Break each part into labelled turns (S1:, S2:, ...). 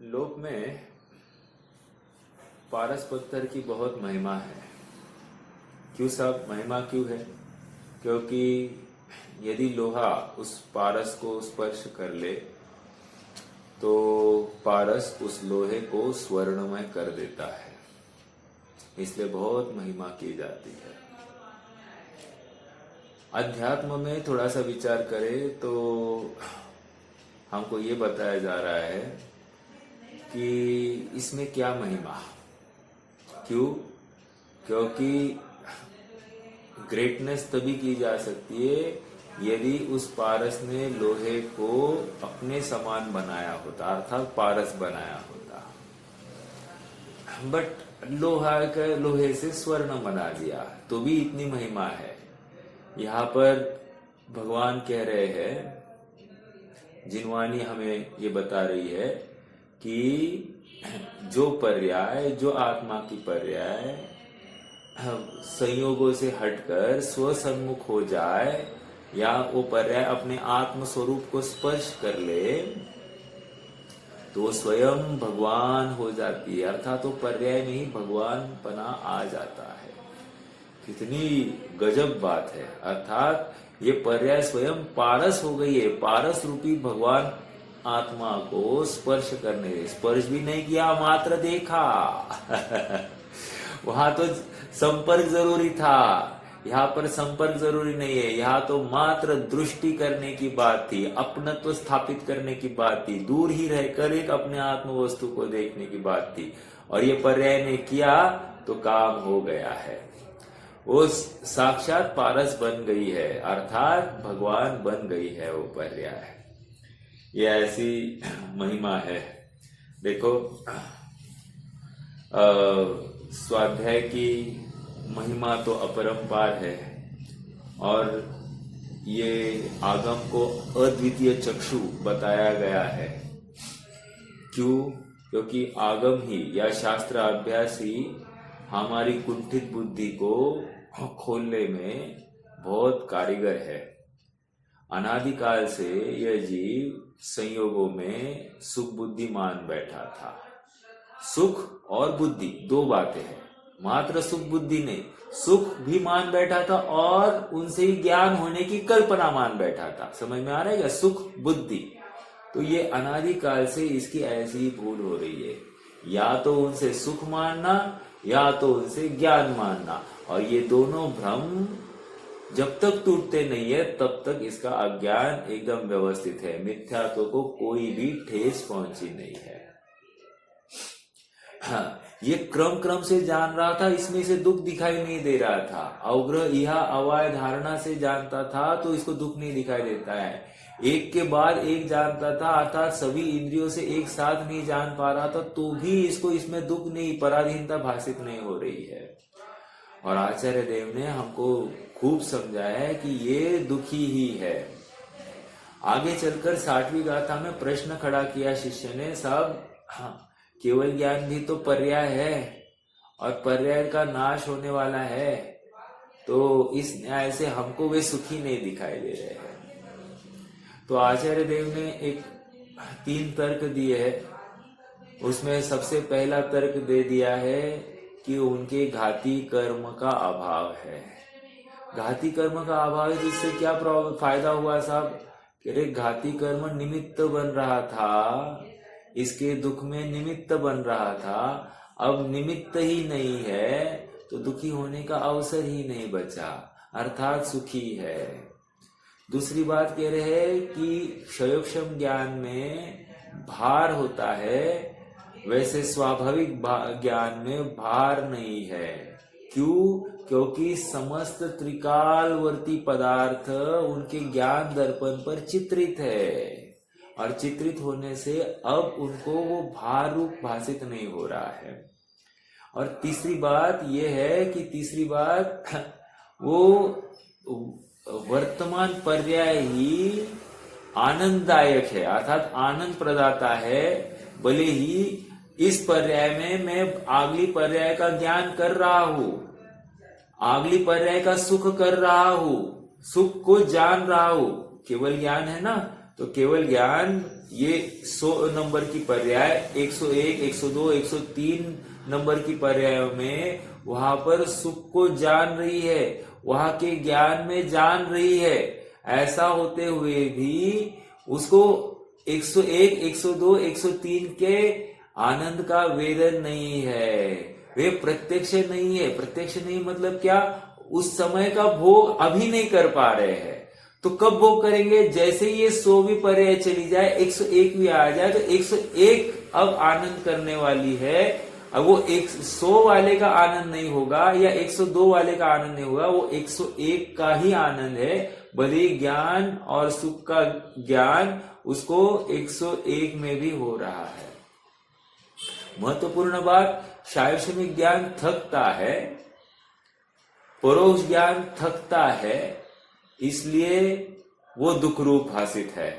S1: लोक में पारस पत्थर की बहुत महिमा है। क्यों साहब, महिमा क्यों है? क्योंकि यदि लोहा उस पारस को स्पर्श कर ले तो पारस उस लोहे को स्वर्णमय कर देता है, इसलिए बहुत महिमा की जाती है। अध्यात्म में थोड़ा सा विचार करें तो हमको ये बताया जा रहा है कि इसमें क्या महिमा। क्यों? क्योंकि ग्रेटनेस तभी की जा सकती है यदि उस पारस ने लोहे को अपने समान बनाया होता, अर्थात पारस बनाया होता। बट लोहे से स्वर्ण बना दिया तो भी इतनी महिमा है। यहाँ पर भगवान कह रहे हैं, जिनवानी हमें ये बता रही है कि जो पर्याय, जो आत्मा की पर्याय संयोगों से हटकर स्वसन्मुख हो जाए या वो पर्याय अपने आत्म स्वरूप को स्पर्श कर ले तो स्वयं भगवान हो जाती है, अर्थात वो पर्याय में ही भगवान पना आ जाता है। कितनी गजब बात है। अर्थात ये पर्याय स्वयं पारस हो गई है। पारस रूपी भगवान आत्मा को स्पर्श करने, स्पर्श भी नहीं किया, मात्र देखा वहां तो संपर्क जरूरी था, यहाँ पर संपर्क जरूरी नहीं है। यहाँ तो मात्र दृष्टि करने की बात थी, अपनत्व स्थापित करने की बात थी, दूर ही रहकर एक अपने आत्म वस्तु को देखने की बात थी। और ये पर्याय ने किया तो काम हो गया है। वो साक्षात पारस बन गई है, अर्थात भगवान बन गई है वो पर्याय। ये ऐसी महिमा है। देखो, स्वाध्याय की महिमा तो अपरंपार है और ये आगम को अद्वितीय चक्षु बताया गया है। क्यों? क्योंकि आगम ही या शास्त्र अभ्यास ही हमारी कुंठित बुद्धि को खोलने में बहुत कारीगर है। अनादिकाल से यह जीव संयोगों में सुख बुद्धि मान बैठा था। सुख और बुद्धि दो बातें हैं, मात्र सुख बुद्धि नहीं, सुख भी मान बैठा था और उनसे ही ज्ञान होने की कल्पना मान बैठा था। समझ में आ रहा है क्या? सुख बुद्धि। तो ये अनादिकाल से इसकी ऐसी ही भूल हो रही है, या तो उनसे सुख मानना या तो उनसे ज्ञान मानना। और ये दोनों भ्रम जब तक टूटते नहीं है तब तक इसका अज्ञान एकदम व्यवस्थित है। मिथ्यात्व को कोई भी ठेस पहुंची नहीं है। हाँ, ये क्रम से जान रहा था, इसमें से दुख दिखाई नहीं दे रहा था। अवग्रह यह अवाय धारणा से जानता था तो इसको दुख नहीं दिखाई देता है। एक के बाद एक जानता था, अर्थात सभी इंद्रियों से एक साथ नहीं जान पा रहा था तो भी इसको इसमें दुख नहीं, पराधीनता भाषित नहीं हो रही है। और आचार्य देव ने हमको खूब समझाया है कि ये दुखी ही है। आगे चलकर 60वीं गाथा में प्रश्न खड़ा किया शिष्य ने, साहब हाँ, केवल ज्ञान भी तो पर्याय है और पर्याय का नाश होने वाला है, तो इस न्याय से हमको वे सुखी नहीं दिखाई दे रहे हैं। तो आचार्य देव ने एक 3 तर्क दिए हैं। उसमें सबसे पहला तर्क दे दिया है कि उनके घाती कर्म का अभाव है। घाती कर्म का अभाव है, जिससे क्या फायदा हुआ साहब? कि घाती कर्म निमित्त बन रहा था, इसके दुख में निमित्त बन रहा था। अब निमित्त ही नहीं है तो दुखी होने का अवसर ही नहीं बचा, अर्थात सुखी है। दूसरी बात कह रहे हैं कि क्षयोक्षम ज्ञान में भार होता है, वैसे स्वाभाविक ज्ञान में भार नहीं है। क्यों? क्योंकि समस्त त्रिकालवर्ती पदार्थ उनके ज्ञान दर्पण पर चित्रित है और चित्रित होने से अब उनको वो भार रूप भाषित नहीं हो रहा है। और तीसरी बात यह है कि वो वर्तमान पर्याय ही आनंददायक है, अर्थात आनंद प्रदाता है। भले ही इस पर्याय में मैं अगली पर्याय का ज्ञान कर रहा हूं, अगली पर्याय का सुख कर रहा हूं, सुख को जान रहा हूं, केवल ज्ञान है ना, तो केवल ज्ञान ये 100 नंबर की पर्याय 101, 102, 103 नंबर की पर्यायों में वहां पर सुख को जान रही है, वहां के ज्ञान में जान रही है। ऐसा होते हुए भी उसको 101, 102, 103 के आनंद का वेदन नहीं है, वे प्रत्यक्ष नहीं है। प्रत्यक्ष नहीं मतलब क्या? उस समय का भोग अभी नहीं कर पा रहे हैं। तो कब भोग करेंगे? जैसे ये 100वीं पर्याय चली जाए, 101 भी आ जाए, तो 101 अब आनंद करने वाली है। अब वो 100 वाले का आनंद नहीं होगा या 102 वाले का आनंद नहीं होगा, वो 101 का ही आनंद है। भले ज्ञान और सुख का ज्ञान उसको 101 में भी हो रहा है। महत्वपूर्ण बात, शैक्षणिक ज्ञान थकता है, परोक्ष ज्ञान थकता है, इसलिए वो दुख रूप भाषित है।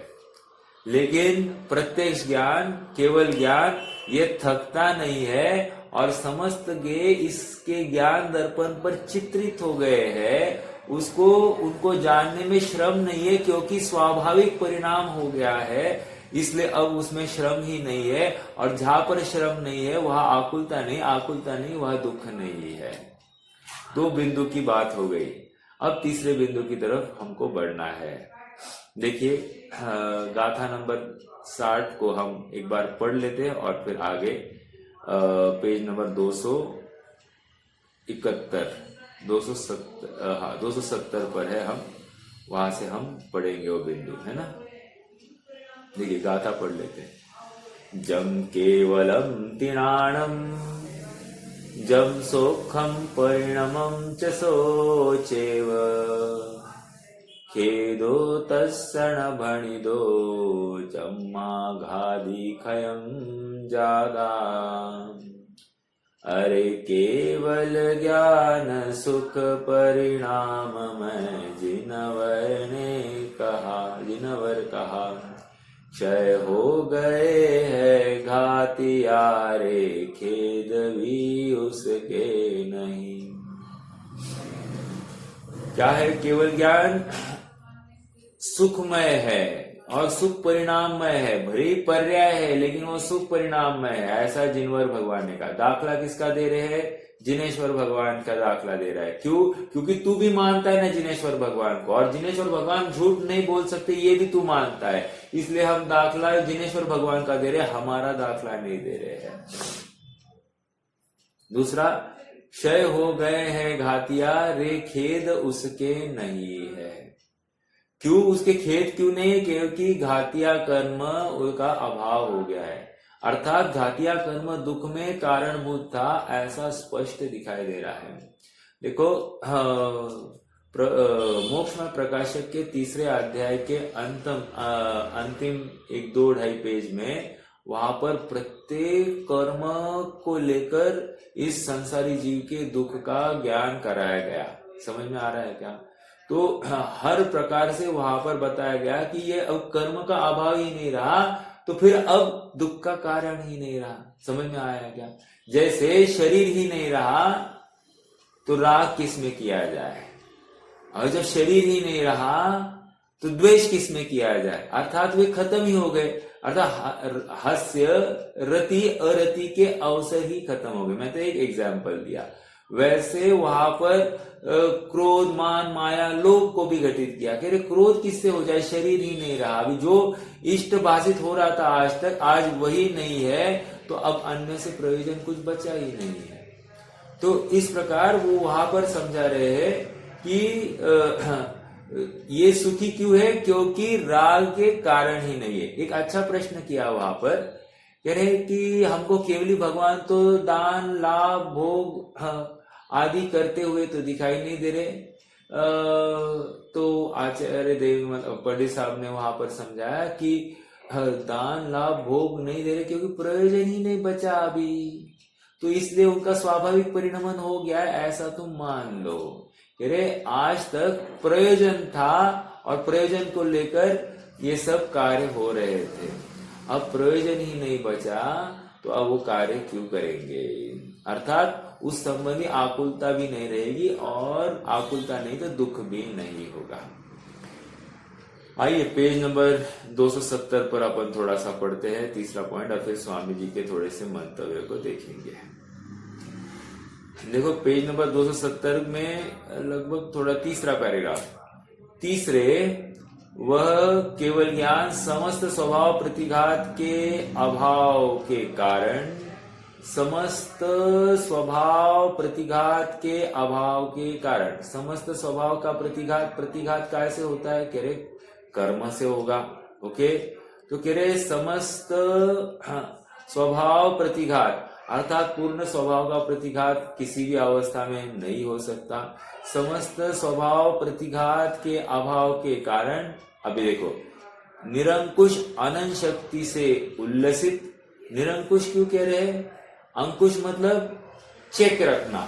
S1: लेकिन प्रत्यक्ष ज्ञान, केवल ज्ञान, ये थकता नहीं है और समस्त गे इसके ज्ञान दर्पण पर चित्रित हो गए हैं। उनको जानने में श्रम नहीं है, क्योंकि स्वाभाविक परिणाम हो गया है, इसलिए अब उसमें श्रम ही नहीं है। और जहां पर श्रम नहीं है वहां आकुलता नहीं, वहां दुख नहीं है। 2 बिंदु की बात हो गई। अब तीसरे बिंदु की तरफ हमको बढ़ना है। देखिए, गाथा नंबर 60 को हम एक बार पढ़ लेते हैं और फिर आगे पेज नंबर 270 पर है, हम वहां से हम पढ़ेंगे वो बिंदु, है ना। देखिए, गाथा पढ़ लेते हैं। जम केवलम तिणाणम जम सोखम परिणमं च सोचेव खेदो तस्सण भणिदो जम्माघादि खयं जादा। अरे केवल ज्ञान सुख परिणाम में जिनवर कहा क्षय हो गए है घातिया रे खेद भी उसके नहीं। क्या है? केवल ज्ञान सुखमय है और सुख परिणाममय है। भरी पर्याय है लेकिन वो सुख परिणाममय है, ऐसा जिनवर भगवान ने कहा। दाखला किसका दे रहे हैं? जिनेश्वर भगवान का दाखला दे रहा है। क्यों? क्योंकि तू भी मानता है ना जिनेश्वर भगवान को, और जिनेश्वर भगवान झूठ नहीं बोल सकते, ये भी तू मानता है, इसलिए हम दाखला जिनेश्वर भगवान का दे रहे हैं, हमारा दाखला नहीं दे रहे हैं। दूसरा, क्षय हो गए हैं घातिया रे खेद उसके नहीं है। क्यों उसके खेद क्यों नहीं? क्योंकि घातिया कर्म उसका अभाव हो गया है, अर्थात घातिया कर्म दुख में कारणभूत था, ऐसा स्पष्ट दिखाई दे रहा है। देखो, मोक्ष में प्रकाशक के 3 अध्याय के अंतिम 1-2-2.5 पेज में वहां पर प्रत्येक कर्म को लेकर इस संसारी जीव के दुख का ज्ञान कराया गया। समझ में आ रहा है क्या? तो हर प्रकार से वहां पर बताया गया कि ये अब कर्म का अभाव ही नहीं रहा, तो फिर अब दुख का कारण ही नहीं रहा। समझ में आया क्या? जैसे शरीर ही नहीं रहा तो राग किस में किया जाए, और जब शरीर ही नहीं रहा तो द्वेष किस में किया जाए, अर्थात वे खत्म ही हो गए। अर्थात हास्य रति अरति के अवसर ही खत्म हो गए। मैं तो एक एग्जाम्पल दिया। वैसे वहां पर क्रोध, मान, माया, लोभ को भी घटित किया कि क्रोध किससे हो जाए, शरीर ही नहीं रहा। अभी जो इष्ट भाषित हो रहा था आज तक, आज वही नहीं है, तो अब अन्य से प्रयोजन कुछ बचा ही नहीं है। तो इस प्रकार वो वहां पर समझा रहे हैं कि ये सुखी क्यों है? क्योंकि राग के कारण ही नहीं है। एक अच्छा प्रश्न किया वहां पर, कह रहे कि हमको केवली भगवान तो दान, लाभ, भोग आदि करते हुए तो दिखाई नहीं दे रहे। तो आचार्य देव पंडित साहब ने वहां पर समझाया कि दान, लाभ, भोग नहीं दे रहे क्योंकि प्रयोजन ही नहीं बचा अभी, तो इसलिए उनका स्वाभाविक परिणमन हो गया, ऐसा तुम मान लो। कह रहे आज तक प्रयोजन था और प्रयोजन को लेकर ये सब कार्य हो रहे थे, अब प्रयोजन ही नहीं बचा तो अब वो कार्य क्यों करेंगे। अर्थात उस संबंधी आकुलता भी नहीं रहेगी, और आकुलता नहीं तो दुख भी नहीं होगा। आइए पेज नंबर 270 पर अपन थोड़ा सा पढ़ते हैं तीसरा पॉइंट और फिर स्वामी जी के थोड़े से मंतव्य को देखेंगे। देखो पेज नंबर 270 में लगभग थोड़ा तीसरा पैराग्राफ। तीसरे, वह केवल ज्ञान समस्त स्वभाव प्रतिघात के अभाव के कारण, समस्त स्वभाव प्रतिघात के अभाव के कारण, समस्त स्वभाव का प्रतिघात कैसे होता है? कह रहे कर्म से होगा। ओके, तो कह रहे समस्त स्वभाव प्रतिघात अर्थात पूर्ण स्वभाव का प्रतिघात किसी भी अवस्था में नहीं हो सकता। समस्त स्वभाव प्रतिघात के अभाव के कारण, अभी देखो, निरंकुश अनंत शक्ति से उल्लसित। निरंकुश क्यों कह रहे हैं? अंकुश मतलब चेक रखना,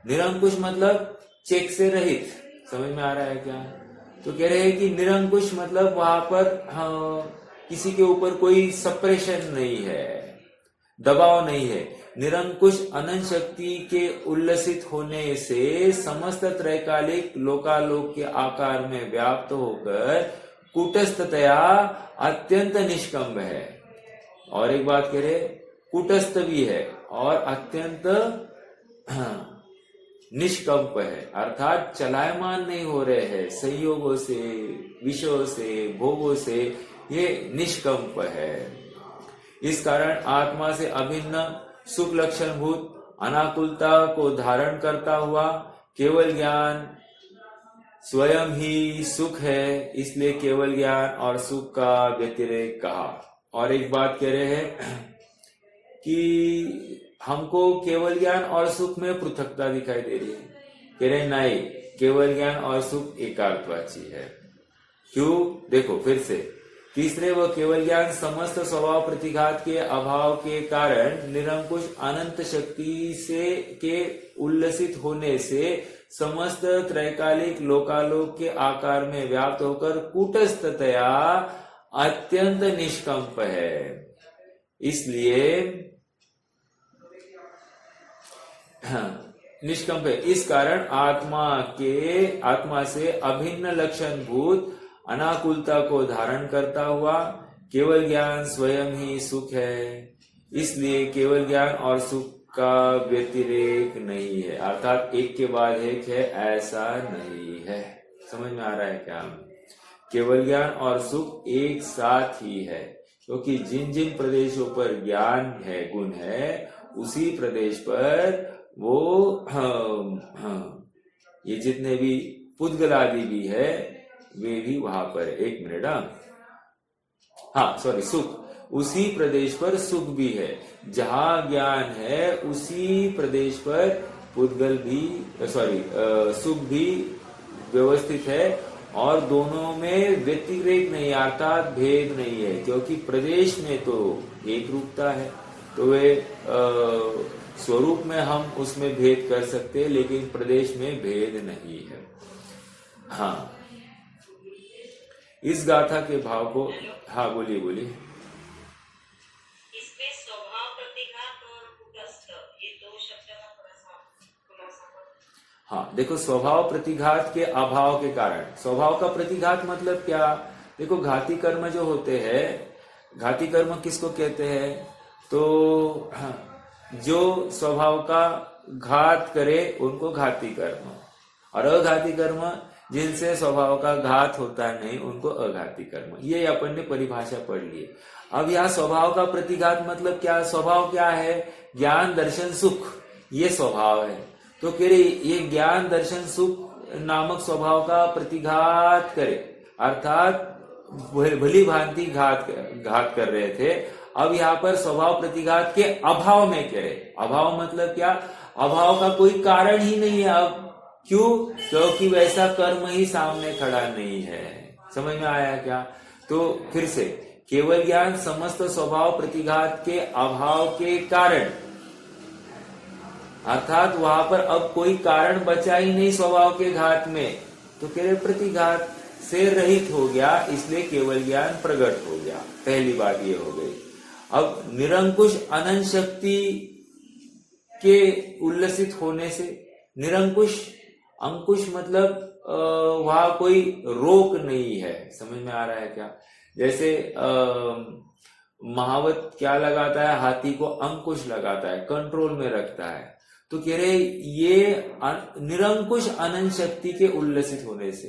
S1: निरंकुश मतलब चेक से रहित। समझ में आ रहा है क्या? तो कह रहे हैं कि निरंकुश मतलब वहां पर किसी के ऊपर कोई सप्रेशन नहीं है, दबाव नहीं है। निरंकुश अनंत शक्ति के उल्लसित होने से समस्त त्रैकालिक लोकालोक के आकार में व्याप्त होकर कूटस्थतया अत्यंत निष्कंभ है। और एक बात कह रहे, कूटस्थ भी है और अत्यंत निष्कंप है, अर्थात चलायमान नहीं हो रहे हैं संयोगों से, विषयों से, भोगों से, ये निष्कंप है। इस कारण आत्मा से अभिन्न सुख लक्षण भूत अनाकुलता को धारण करता हुआ केवल ज्ञान स्वयं ही सुख है, इसलिए केवल ज्ञान और सुख का व्यतिरेक कहा। और एक बात कह रहे हैं कि हमको केवल ज्ञान और सुख में पृथकता दिखाई दे रही है। कह रहे नहीं, केवल ज्ञान और सुख एकार्थवाची है। क्यों? देखो फिर से। तीसरे, वह केवल ज्ञान समस्त स्वभाव प्रतिघात के अभाव के कारण निरंकुश अनंत शक्ति से के उल्लसित होने से समस्त त्रैकालिक लोकालोक के आकार में व्याप्त होकर कूटस्थतया अत्यंत निष्कंप है, इसलिए निष्कंप है। इस कारण आत्मा से अभिन्न लक्षण भूत अनाकुलता को धारण करता हुआ केवल ज्ञान स्वयं ही सुख है, इसलिए केवल ज्ञान और सुख का व्यतिरेक नहीं है, अर्थात एक के बाद एक है ऐसा नहीं है। समझ में आ रहा है क्या? केवल ज्ञान और सुख एक साथ ही है, क्योंकि जिन जिन प्रदेशों पर ज्ञान है, गुण है, उसी प्रदेश पर वो ये जितने भी पुद्गल आदि भी है वे भी वहां पर। एक मिनट, सॉरी, सुख, उसी प्रदेश पर सुख भी है। जहां ज्ञान है उसी प्रदेश पर पुद्गल भी सुख भी व्यवस्थित है, और दोनों में व्यतिरेक नहीं, अर्थात भेद नहीं है, क्योंकि प्रदेश में तो एक रूपता है, तो वे स्वरूप में हम उसमें भेद कर सकते हैं, लेकिन प्रदेश में भेद नहीं है। हाँ, इस गाथा के भाव को, बोलिए
S2: इसमें स्वभाव प्रतिघात और कूटस्थ, ये दो शब्द का खुलासा।
S1: देखो, स्वभाव प्रतिघात के अभाव के कारण। स्वभाव का प्रतिघात मतलब क्या? देखो, घाती कर्म जो होते हैं, घाती कर्म किसको कहते हैं? तो जो स्वभाव का घात करे उनको घाती कर्म, और अघाती कर्म जिनसे स्वभाव का घात होता नहीं उनको अघाती कर्म। ये अपन ने परिभाषा पढ़ ली। अब यहाँ स्वभाव का प्रतिघात मतलब क्या? स्वभाव क्या है? ज्ञान दर्शन सुख, ये स्वभाव है। तो कह रहे ये ज्ञान दर्शन सुख नामक स्वभाव का प्रतिघात करे, अर्थात भली भांति घात कर रहे थे। अब यहाँ पर स्वभाव प्रतिघात के अभाव में कह रहे। अभाव मतलब क्या? अभाव का कोई कारण ही नहीं है। अब क्यों? क्योंकि वैसा कर्म ही सामने खड़ा नहीं है। समझ में आया क्या? तो फिर से, केवल ज्ञान समस्त स्वभाव प्रतिघात के अभाव के कारण, अर्थात वहां पर अब कोई कारण बचा ही नहीं स्वभाव के घात में, तो कह रहे प्रतिघात से रहित हो गया, इसलिए केवल ज्ञान प्रकट हो गया। पहली बात ये हो गई। अब निरंकुश अनंत शक्ति के उल्लसित होने से, निरंकुश, अंकुश मतलब वहां कोई रोक नहीं है। समझ में आ रहा है क्या? जैसे महावत क्या लगाता है? हाथी को अंकुश लगाता है, कंट्रोल में रखता है। तो कह रहे ये निरंकुश अनंत शक्ति के उल्लसित होने से,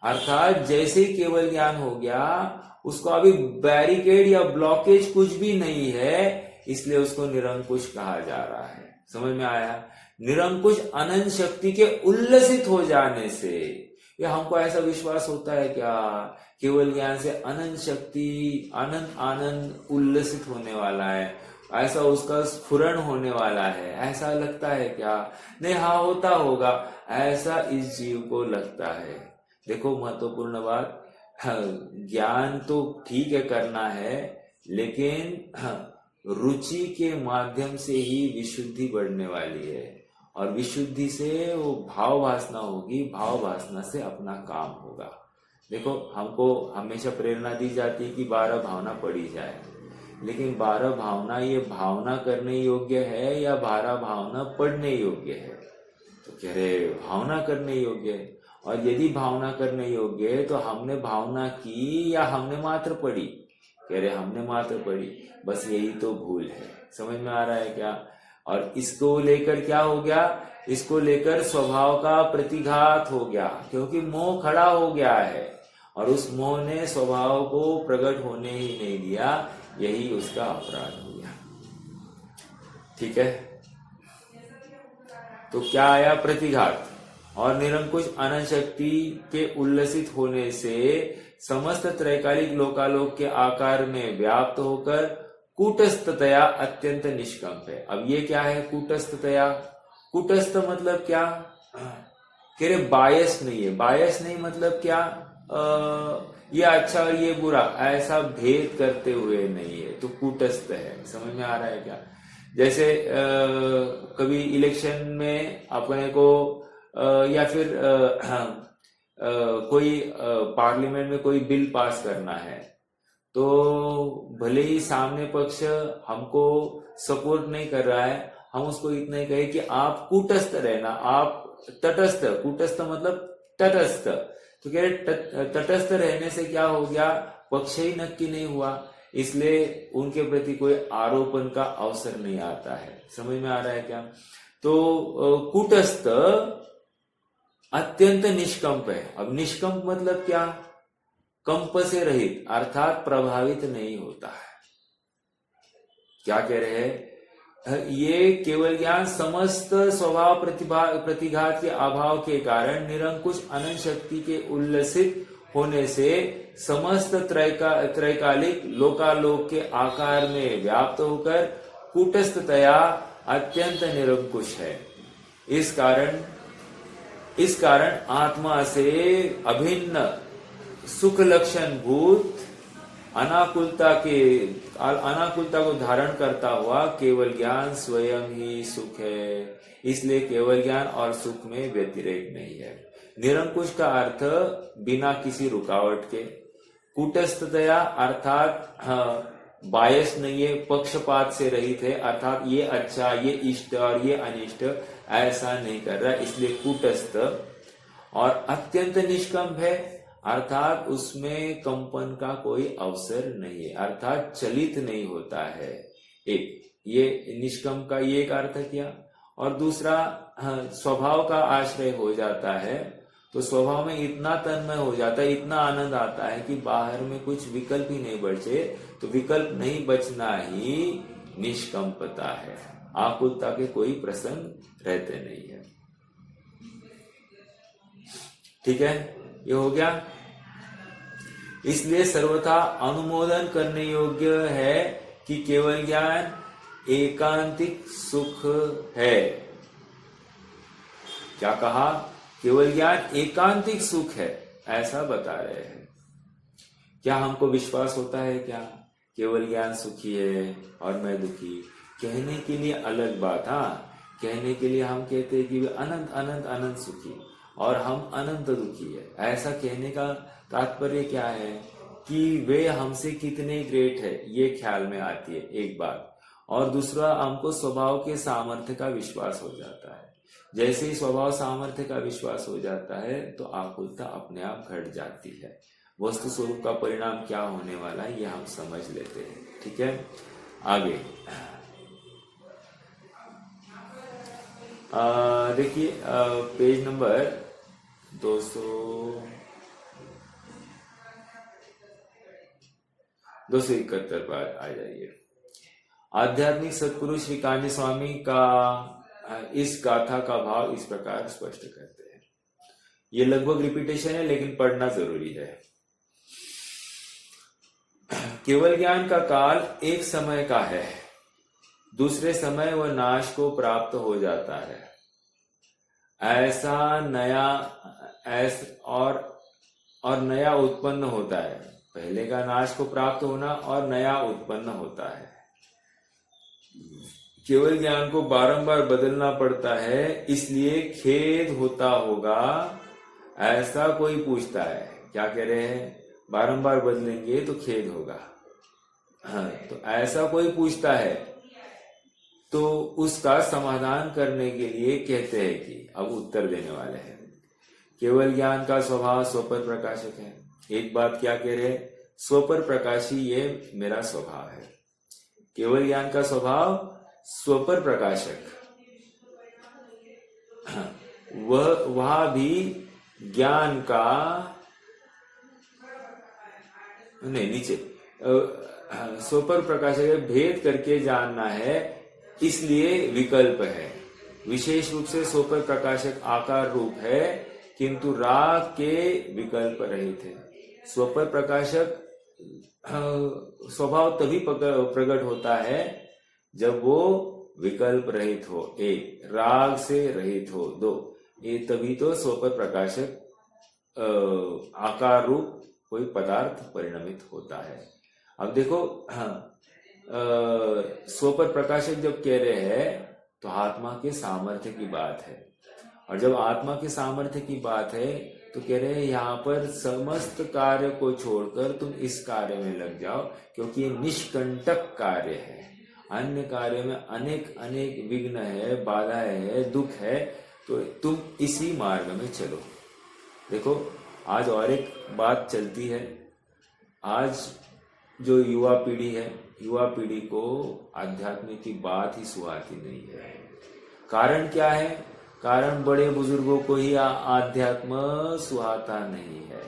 S1: अर्थात जैसे ही केवल ज्ञान हो गया, उसको अभी बैरिकेड या ब्लॉकेज कुछ भी नहीं है, इसलिए उसको निरंकुश कहा जा रहा है। समझ में आया? निरंकुश अनंत शक्ति के उल्लसित हो जाने से, या हमको ऐसा विश्वास होता है क्या केवल ज्ञान से अनंत शक्ति अनंत आनंद उल्लसित होने वाला है, ऐसा उसका स्फुरण होने वाला है, ऐसा लगता है क्या? नहीं, हाँ होता होगा, ऐसा इस जीव को लगता है। देखो महत्वपूर्ण बात, ज्ञान तो ठीक है करना है, लेकिन रुचि के माध्यम से ही विशुद्धि बढ़ने वाली है, और विशुद्धि से वो भाव वासना होगी, भाव वासना से अपना काम होगा। देखो हमको हमेशा प्रेरणा दी जाती है कि 12 भावना पढ़ी जाए, लेकिन 12 भावना ये भावना करने योग्य है या 12 भावना पढ़ने योग्य है? तो कह रहे भावना करने योग्य है। और यदि भावना करने योग्य है तो हमने भावना की या हमने मात्र पढ़ी? कह रहे हमने मात्र पढ़ी। बस यही तो भूल है। समझ में आ रहा है क्या? और इसको लेकर क्या हो गया? इसको लेकर स्वभाव का प्रतिघात हो गया, क्योंकि मोह खड़ा हो गया है और उस मोह ने स्वभाव को प्रकट होने ही नहीं दिया। यही उसका अपराध हो गया। ठीक है, तो क्या आया? प्रतिघात। और निरंकुश अनंत शक्ति के उल्लसित होने से समस्त त्रैकालिक लोकालोक के आकार में व्याप्त होकर कूटस्थतया अत्यंत निष्कंप है। अब ये क्या है कूटस्थतया? कूटस्थ मतलब क्या? कह रहे बायस नहीं है। बायस नहीं मतलब क्या? ये अच्छा और ये बुरा ऐसा भेद करते हुए नहीं है, तो कूटस्थ है। समझ में आ रहा है क्या? जैसे कभी इलेक्शन में अपने को या फिर कोई पार्लियामेंट में कोई बिल पास करना है, तो भले ही सामने पक्ष हमको सपोर्ट नहीं कर रहा है, हम उसको इतना ही कहे कि आप कूटस्थ रहना, आप तटस्थ। कूटस्थ मतलब तटस्थ। तो कह रहे तटस्थ रहने से क्या हो गया? पक्ष ही नक्की नहीं हुआ, इसलिए उनके प्रति कोई आरोपण का अवसर नहीं आता है। समझ में आ रहा है क्या? तो कूटस्थ अत्यंत निष्कंप है। अब निष्कंप मतलब क्या? कंप से रहित, अर्थात प्रभावित नहीं होता है। क्या कह रहे हैं? ये केवल ज्ञान समस्त स्वभाव प्रतिघात के अभाव के कारण निरंकुश अनंत शक्ति के उल्लसित होने से समस्त त्रैकालिक लोकालोक के आकार में व्याप्त होकर कूटस्थतया अत्यंत निरंकुश है। इस कारण आत्मा से अभिन्न सुख लक्षण भूत अनाकुलता को धारण करता हुआ केवल ज्ञान स्वयं ही सुख है। इसलिए केवल ज्ञान और सुख में व्यतिरेक नहीं है। निरंकुश का अर्थ बिना किसी रुकावट के, कूटस्थतया अर्थात बायस नहीं है, पक्षपात से रहित है, अर्थात ये अच्छा, ये इष्ट और ये अनिष्ट ऐसा नहीं कर रहा, इसलिए कूटस्थ। और अत्यंत निष्कंप है, अर्थात उसमें कंपन का कोई अवसर नहीं है, अर्थात चलित नहीं होता है। एक ये निष्कंप का ये एक अर्थ किया। और दूसरा स्वभाव का आश्रय हो जाता है, तो स्वभाव में इतना तन्मय हो जाता है, इतना आनंद आता है कि बाहर में कुछ विकल्प ही नहीं बचे। तो विकल्प नहीं बचना ही निष्कंपता है। आकुलता के कोई प्रसंग रहते नहीं है। ठीक है, ये हो गया। इसलिए सर्वथा अनुमोदन करने योग्य है कि केवल ज्ञान एकांतिक सुख है। क्या कहा? केवल ज्ञान एकांतिक सुख है, ऐसा बता रहे हैं। क्या हमको विश्वास होता है क्या केवल ज्ञान सुखी है और मैं दुखी? कहने के लिए अलग बात, हाँ, कहने के लिए हम कहते हैं कि वे अनंत अनंत अनंत सुखी और हम अनंत दुखी है। ऐसा कहने का तात्पर्य क्या है कि वे हमसे कितने ग्रेट है, ये ख्याल में आती है एक बात। और दूसरा हमको स्वभाव के सामर्थ्य का विश्वास हो जाता है। जैसे ही स्वभाव सामर्थ्य का विश्वास हो जाता है तो आकुलता अपने आप घट जाती है। वस्तु स्वरूप का परिणाम क्या होने वाला है ये हम समझ लेते हैं। ठीक है, आगे देखिए पेज नंबर 271 पर आ जाइए। आध्यात्मिक सत्पुरुष श्री कान्य स्वामी का इस गाथा का भाव इस प्रकार स्पष्ट करते हैं। ये लगभग रिपीटेशन है लेकिन पढ़ना जरूरी है। केवल ज्ञान का काल एक समय का है, दूसरे समय वह नाश को प्राप्त हो जाता है। और नया उत्पन्न होता है। पहले का नाश को प्राप्त होना और नया उत्पन्न होता है। केवल ज्ञान को बारंबार बदलना पड़ता है, इसलिए खेद होता होगा, ऐसा कोई पूछता है। क्या कह रहे हैं? बारंबार बदलेंगे तो खेद होगा। हाँ, तो ऐसा कोई पूछता है तो उसका समाधान करने के लिए कहते हैं कि अब उत्तर देने वाले हैं। केवल ज्ञान का स्वभाव स्वपर प्रकाशक है। एक बात क्या कह रहे हैं? स्वपर प्रकाशी ये मेरा स्वभाव है। केवल ज्ञान का स्वभाव स्वपर प्रकाशक, वह भी ज्ञान का नहीं, नीचे स्वपर प्रकाशक भेद करके जानना है, इसलिए विकल्प है। विशेष रूप से स्वपर प्रकाशक आकार रूप है, किंतु राग के विकल्प रहित है। स्वपर प्रकाशक स्वभाव तभी प्रकट होता है जब वो विकल्प रहित हो, एक राग से रहित हो, दो ये तभी तो स्वपर प्रकाशक आकार रूप कोई पदार्थ परिणमित होता है। अब देखो स्वपर प्रकाशक जब कह रहे हैं तो आत्मा के सामर्थ्य की बात है, और जब आत्मा के सामर्थ्य की बात है तो कह रहे हैं यहाँ पर समस्त कार्य को छोड़कर तुम इस कार्य में लग जाओ, क्योंकि ये निष्कंटक कार्य है। अन्य कार्य में अनेक अनेक विघ्न है, बाधाएं है, दुख है, तो तुम इसी मार्ग में चलो। देखो आज और एक बात चलती है, आज जो युवा पीढ़ी है, युवा पीढ़ी को आध्यात्म की बात ही सुहाती नहीं है। कारण क्या है? कारण बड़े बुजुर्गों को ही आध्यात्म सुहाता नहीं है।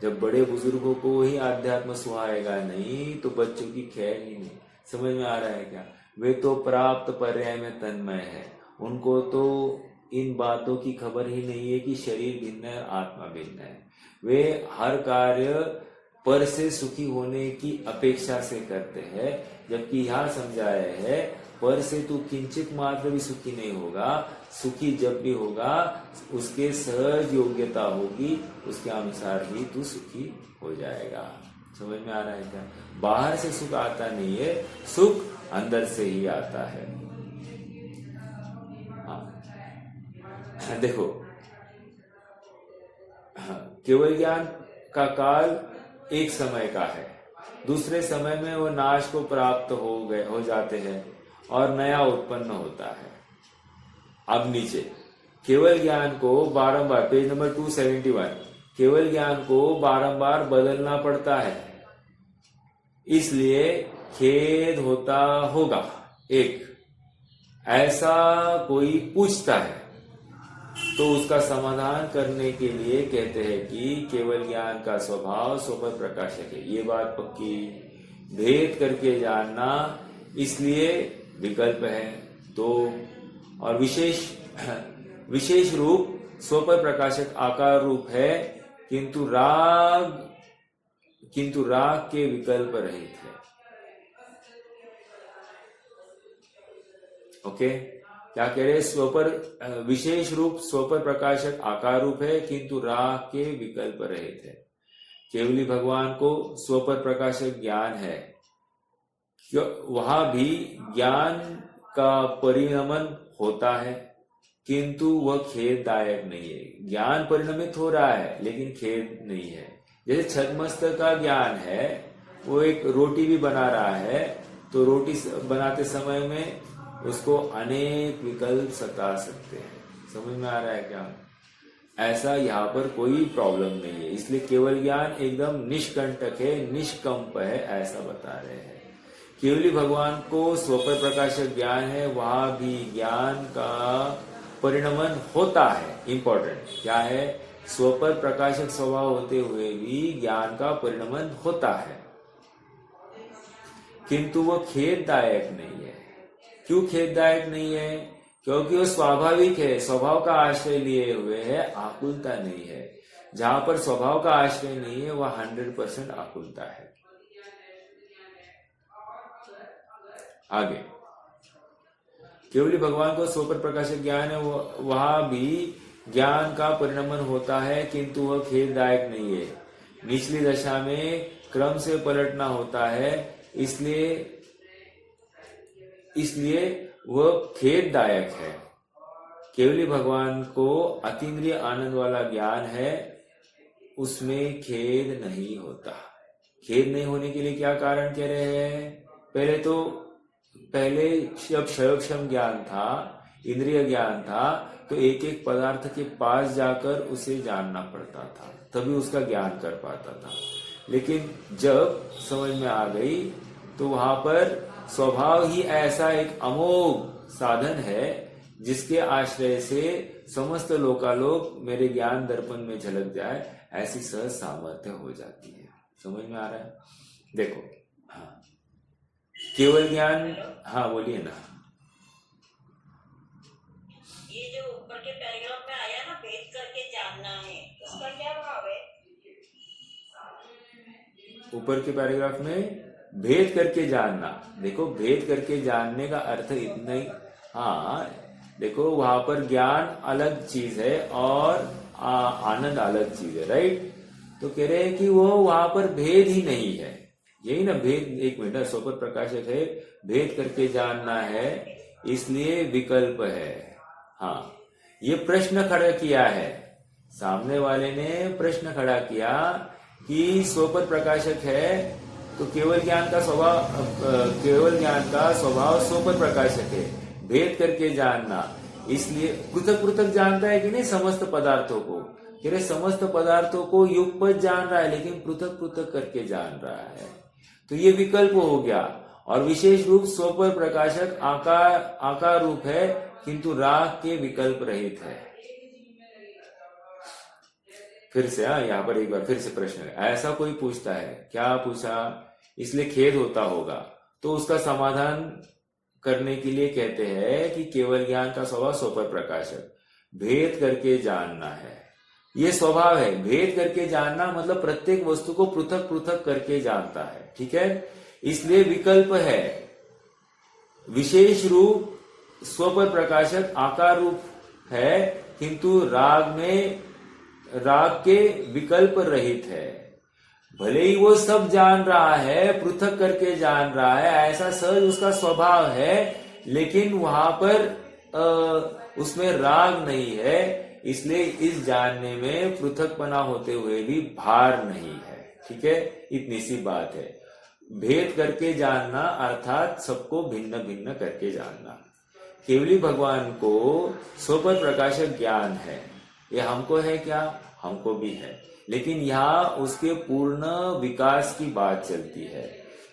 S1: जब बड़े बुजुर्गों को ही आध्यात्म सुहाएगा नहीं तो बच्चों की खैर ही नहीं। समझ में आ रहा है क्या? वे तो प्राप्त पर्याय में तन्मय है, उनको तो इन बातों की खबर ही नहीं है कि शरीर भिन्न है, आत्मा भिन्न है। वे हर कार्य पर से सुखी होने की अपेक्षा से करते हैं, जबकि यहाँ समझाया है पर से तू किंचित मात्र भी सुखी नहीं होगा। सुखी जब भी होगा उसके सहज योग्यता होगी, उसके अनुसार ही तू सुखी हो जाएगा। समझ में आ रहा है क्या? बाहर से सुख आता नहीं है, सुख अंदर से ही आता है। हाँ देखो, केवल ज्ञान का काल एक समय का है, दूसरे समय में वो नाश को प्राप्त हो जाते हैं और नया उत्पन्न होता है। अब नीचे केवल ज्ञान को बारंबार, पेज नंबर 271, केवल ज्ञान को बारंबार बदलना पड़ता है, इसलिए खेद होता होगा। एक ऐसा कोई पूछता है तो उसका समाधान करने के लिए कहते हैं कि केवल ज्ञान का स्वभाव स्वपर प्रकाशक है। ये बात पक्की, भेद करके जानना, इसलिए विकल्प है दो, और विशेष रूप स्वपर प्रकाशक आकार रूप है, किंतु राग के विकल्प रहित है। ओके, क्या कह रहे? स्वपर विशेष रूप स्वपर प्रकाशक आकार रूप है, किंतु राग के विकल्प रहित है। केवली भगवान को स्वपर प्रकाशक ज्ञान है, वहां भी ज्ञान का परिणमन होता है, किंतु वह खेददायक नहीं है। ज्ञान परिणमित हो रहा है लेकिन खेद नहीं है। जैसे छद्मस्त का ज्ञान है, वो एक रोटी भी बना रहा है तो रोटी बनाते समय में उसको अनेक विकल्प सता सकते हैं। समझ में आ रहा है क्या? ऐसा यहाँ पर कोई प्रॉब्लम नहीं है, इसलिए केवल ज्ञान एकदम निष्कंटक है, निष्कंप है, ऐसा बता रहे हैं। केवली भगवान को स्वपर प्रकाशक ज्ञान है, वहां भी ज्ञान का परिणमन होता है। इंपॉर्टेंट क्या है? स्वपर प्रकाशक स्वभाव होते हुए भी ज्ञान का परिणमन होता है, किंतु वो खेददायक नहीं है। क्यों खेददायक नहीं है? क्योंकि वो स्वाभाविक है, स्वभाव का आश्रय लिए हुए है, आकुलता नहीं है। जहां पर स्वभाव का आश्रय नहीं है वह 100% आकुलता है। आगे, केवली भगवान को स्वपर प्रकाशक ज्ञान है, वहां भी ज्ञान का परिणमन होता है, किंतु वह खेददायक नहीं है। निचली दशा में क्रम से पलटना होता है, इसलिए वह खेददायक है। केवली भगवान को अतीन्द्रिय आनंद वाला ज्ञान है, उसमें खेद नहीं होता। खेद नहीं होने के लिए क्या कारण कह रहे हैं? पहले जब क्षयोक्षम ज्ञान था, इंद्रिय ज्ञान था, तो एक एक पदार्थ के पास जाकर उसे जानना पड़ता था, तभी उसका ज्ञान कर पाता था। लेकिन जब समझ में आ गई तो वहां पर स्वभाव ही ऐसा एक अमोघ साधन है जिसके आश्रय से समस्त लोकालोक मेरे ज्ञान दर्पण में झलक जाए, ऐसी सहज सामर्थ्य हो जाती है। समझ में आ रहा है? देखो, हाँ, केवल ज्ञान, हाँ बोलिए ना।
S2: ये जो ऊपर के पैराग्राफ में आया ना, भेद करके जानना है, उसका क्या भाव है?
S1: ऊपर के पैराग्राफ में भेद करके जानना, देखो भेद करके जानने का अर्थ इतना ही, हाँ देखो वहां पर ज्ञान अलग चीज है और आनंद अलग चीज है, राइट? तो कह रहे हैं कि वो वहां पर भेद ही नहीं है, यही ना भेद। एक मिनट, स्वपर प्रकाशक है, भेद करके जानना है, इसलिए विकल्प है। हाँ, ये प्रश्न खड़ा किया है, सामने वाले ने प्रश्न खड़ा किया कि स्वपर प्रकाशक है तो केवल ज्ञान का स्वभाव स्वपर प्रकाशक है, भेद करके जानना, इसलिए पृथक पृथक जानता है कि नहीं समस्त पदार्थों को। कह रहे समस्त पदार्थों को युगपत जान रहा है, लेकिन पृथक पृथक करके जान रहा है, तो ये विकल्प हो गया। और विशेष रूप स्वपर प्रकाशक आकार रूप है, किंतु राग के विकल्प रहित है। फिर से यहाँ पर एक बार फिर से प्रश्न है, ऐसा कोई पूछता है, क्या पूछा? इसलिए खेद होता होगा, तो उसका समाधान करने के लिए कहते हैं कि केवल ज्ञान का स्वभाव स्वपर प्रकाशक, भेद करके जानना है, ये स्वभाव है। भेद करके जानना मतलब प्रत्येक वस्तु को पृथक पृथक करके जानता है, ठीक है? इसलिए विकल्प है। विशेष रूप स्वपर प्रकाशक आकार रूप है, किंतु राग के विकल्प रहित है। भले ही वो सब जान रहा है, पृथक करके जान रहा है, ऐसा सहज उसका स्वभाव है, लेकिन वहां पर उसमें राग नहीं है, इसलिए इस जानने में पृथकपना होते हुए भी भार नहीं है, ठीक है? इतनी सी बात है। भेद करके जानना अर्थात सबको भिन्न भिन्न करके जानना। केवली भगवान को स्वपर प्रकाशक ज्ञान है, ये हमको है क्या? हमको भी है, लेकिन यहाँ उसके पूर्ण विकास की बात चलती है।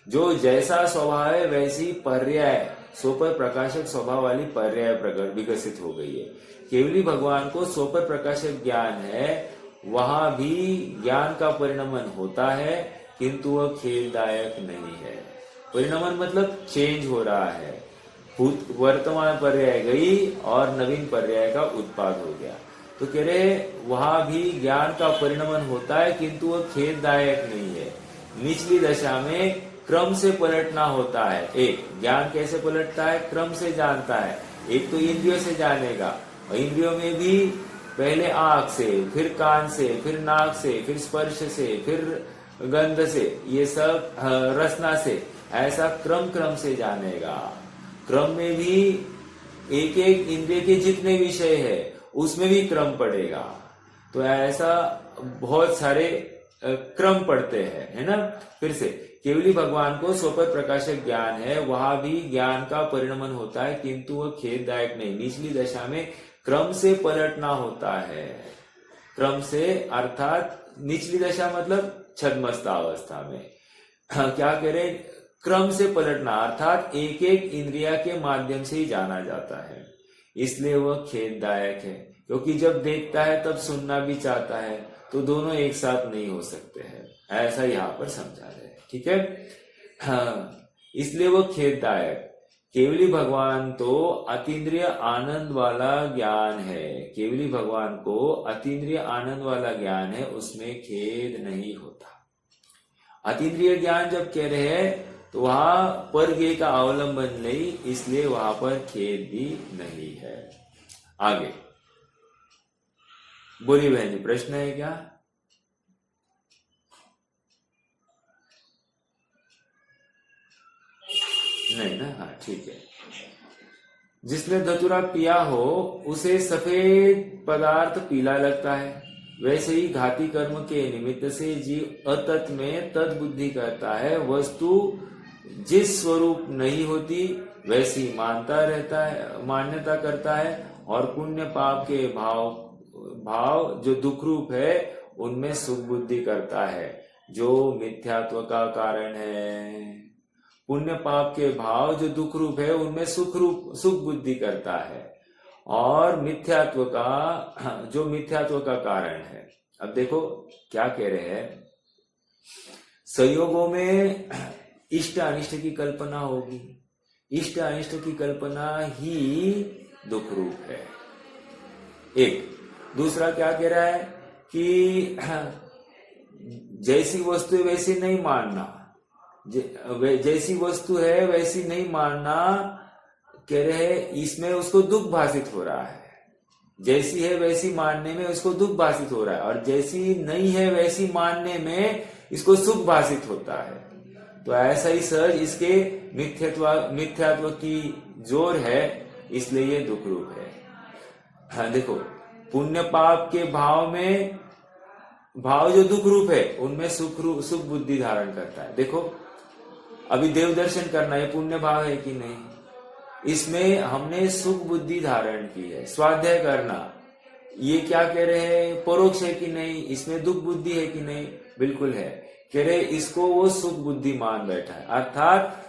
S1: जो जैसा स्वभाव है वैसी पर्याय, स्वपर प्रकाशक स्वभाव वाली पर्याय प्रकट विकसित हो गई है। केवली भगवान को स्वपर प्रकाशक ज्ञान है, वहां भी ज्ञान का परिणमन होता है, किंतु वह खेददायक नहीं है। परिणमन मतलब चेंज हो रहा है, वर्तमान पर्याय गई और नवीन पर्याय का उत्पाद हो गया। तो कह रहे वहां भी ज्ञान का परिणमन होता है, किंतु वह खेददायक नहीं है। निचली दशा में क्रम से पलटना होता है। एक ज्ञान कैसे पलटता है? क्रम से जानता है। एक तो इंद्रियों से जानेगा, और इंद्रियों में भी पहले आंख से, फिर कान से, फिर नाक से, फिर स्पर्श से, फिर गंध से, ये सब रसना से, ऐसा क्रम से जानेगा। क्रम में भी एक एक इंद्रिय के जितने विषय है उसमें भी क्रम पड़ेगा। तो ऐसा बहुत सारे क्रम पड़ते हैं, है ना? फिर से केवली भगवान को स्वपर प्रकाशक ज्ञान है, वहां भी ज्ञान का परिणमन होता है, किंतु वह खेददायक नहीं। निचली दशा में क्रम से पलटना होता है। क्रम से अर्थात निचली दशा मतलब छद्मस्ता अवस्था में क्या कह रहे, क्रम से पलटना अर्थात एक एक इंद्रिया के माध्यम से ही जाना जाता है, इसलिए वह खेददायक है। क्योंकि जब देखता है तब सुनना भी चाहता है, तो दोनों एक साथ नहीं हो सकते हैं, ऐसा यहाँ पर समझा रहे। ठीक है, हाँ, इसलिए वो खेददायक। केवली भगवान तो अतीन्द्रिय आनंद वाला ज्ञान है, केवली भगवान को अतीन्द्रिय आनंद वाला ज्ञान है, उसमें खेद नहीं होता। अतीन्द्रिय ज्ञान जब कह रहे हैं तो वहां पर गे का अवलंबन नहीं, इसलिए वहां पर खेद भी नहीं है। आगे बोलिए बहन जी, प्रश्न है क्या? नहीं ना, हाँ ठीक है। जिसने धतूरा पिया हो उसे सफेद पदार्थ पीला लगता है, वैसे ही घाती कर्म के निमित्त से जीव अतत में तद बुद्धि करता है। वस्तु जिस स्वरूप नहीं होती वैसी मान्यता करता है, और पुण्य पाप के भाव जो दुख रूप है उनमें सुख बुद्धि करता है, जो मिथ्यात्व का कारण है। पुण्य पाप के भाव जो दुख रूप है उनमें सुख बुद्धि करता है, और मिथ्यात्व का कारण है। अब देखो क्या कह रहे हैं, संयोगों में इष्ट अनिष्ट की कल्पना होगी, इष्ट अनिष्ट की कल्पना ही दुख रूप है। एक दूसरा क्या कह रहा है कि जैसी वस्तु है वैसी नहीं मानना, जैसी वस्तु है वैसी नहीं मानना, कह रहे हैं इसमें उसको दुख भाषित हो रहा है। जैसी है वैसी मानने में उसको दुख भाषित हो रहा है, और जैसी नहीं है वैसी मानने में इसको सुख भाषित होता है। तो ऐसा ही सहज इसके मिथ्यात्व की जोर है, इसलिए ये दुख रूप है। हाँ देखो, पुण्य पाप के भाव जो दुख रूप है उनमें सुख बुद्धि धारण करता है। देखो अभी देव दर्शन करना ये पुण्य भाव है कि नहीं, इसमें हमने सुख बुद्धि धारण की है। स्वाध्याय करना ये क्या कह रहे हैं, परोक्ष है कि नहीं, इसमें दुख बुद्धि है कि नहीं, बिल्कुल है। कह रहे इसको वो सुख बुद्धि मान बैठा है, अर्थात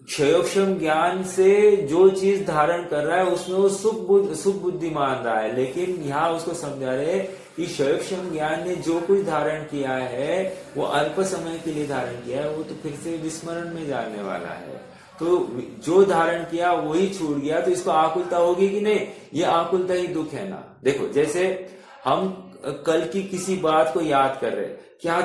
S1: क्षयोक्षम ज्ञान से जो चीज धारण कर रहा है उसमें वो सुख बुद्धि मान रहा है। लेकिन यहाँ उसको समझा रहे कि क्षयोक्षम ज्ञान ने जो कुछ धारण किया है वो अल्प समय के लिए धारण किया है, वो तो फिर से विस्मरण में जाने वाला है। तो जो धारण किया वही छूट गया, तो इसको आकुलता होगी कि नहीं, ये आकुलता ही दुख है ना। देखो जैसे हम कल की किसी बात को याद कर रहे, क्या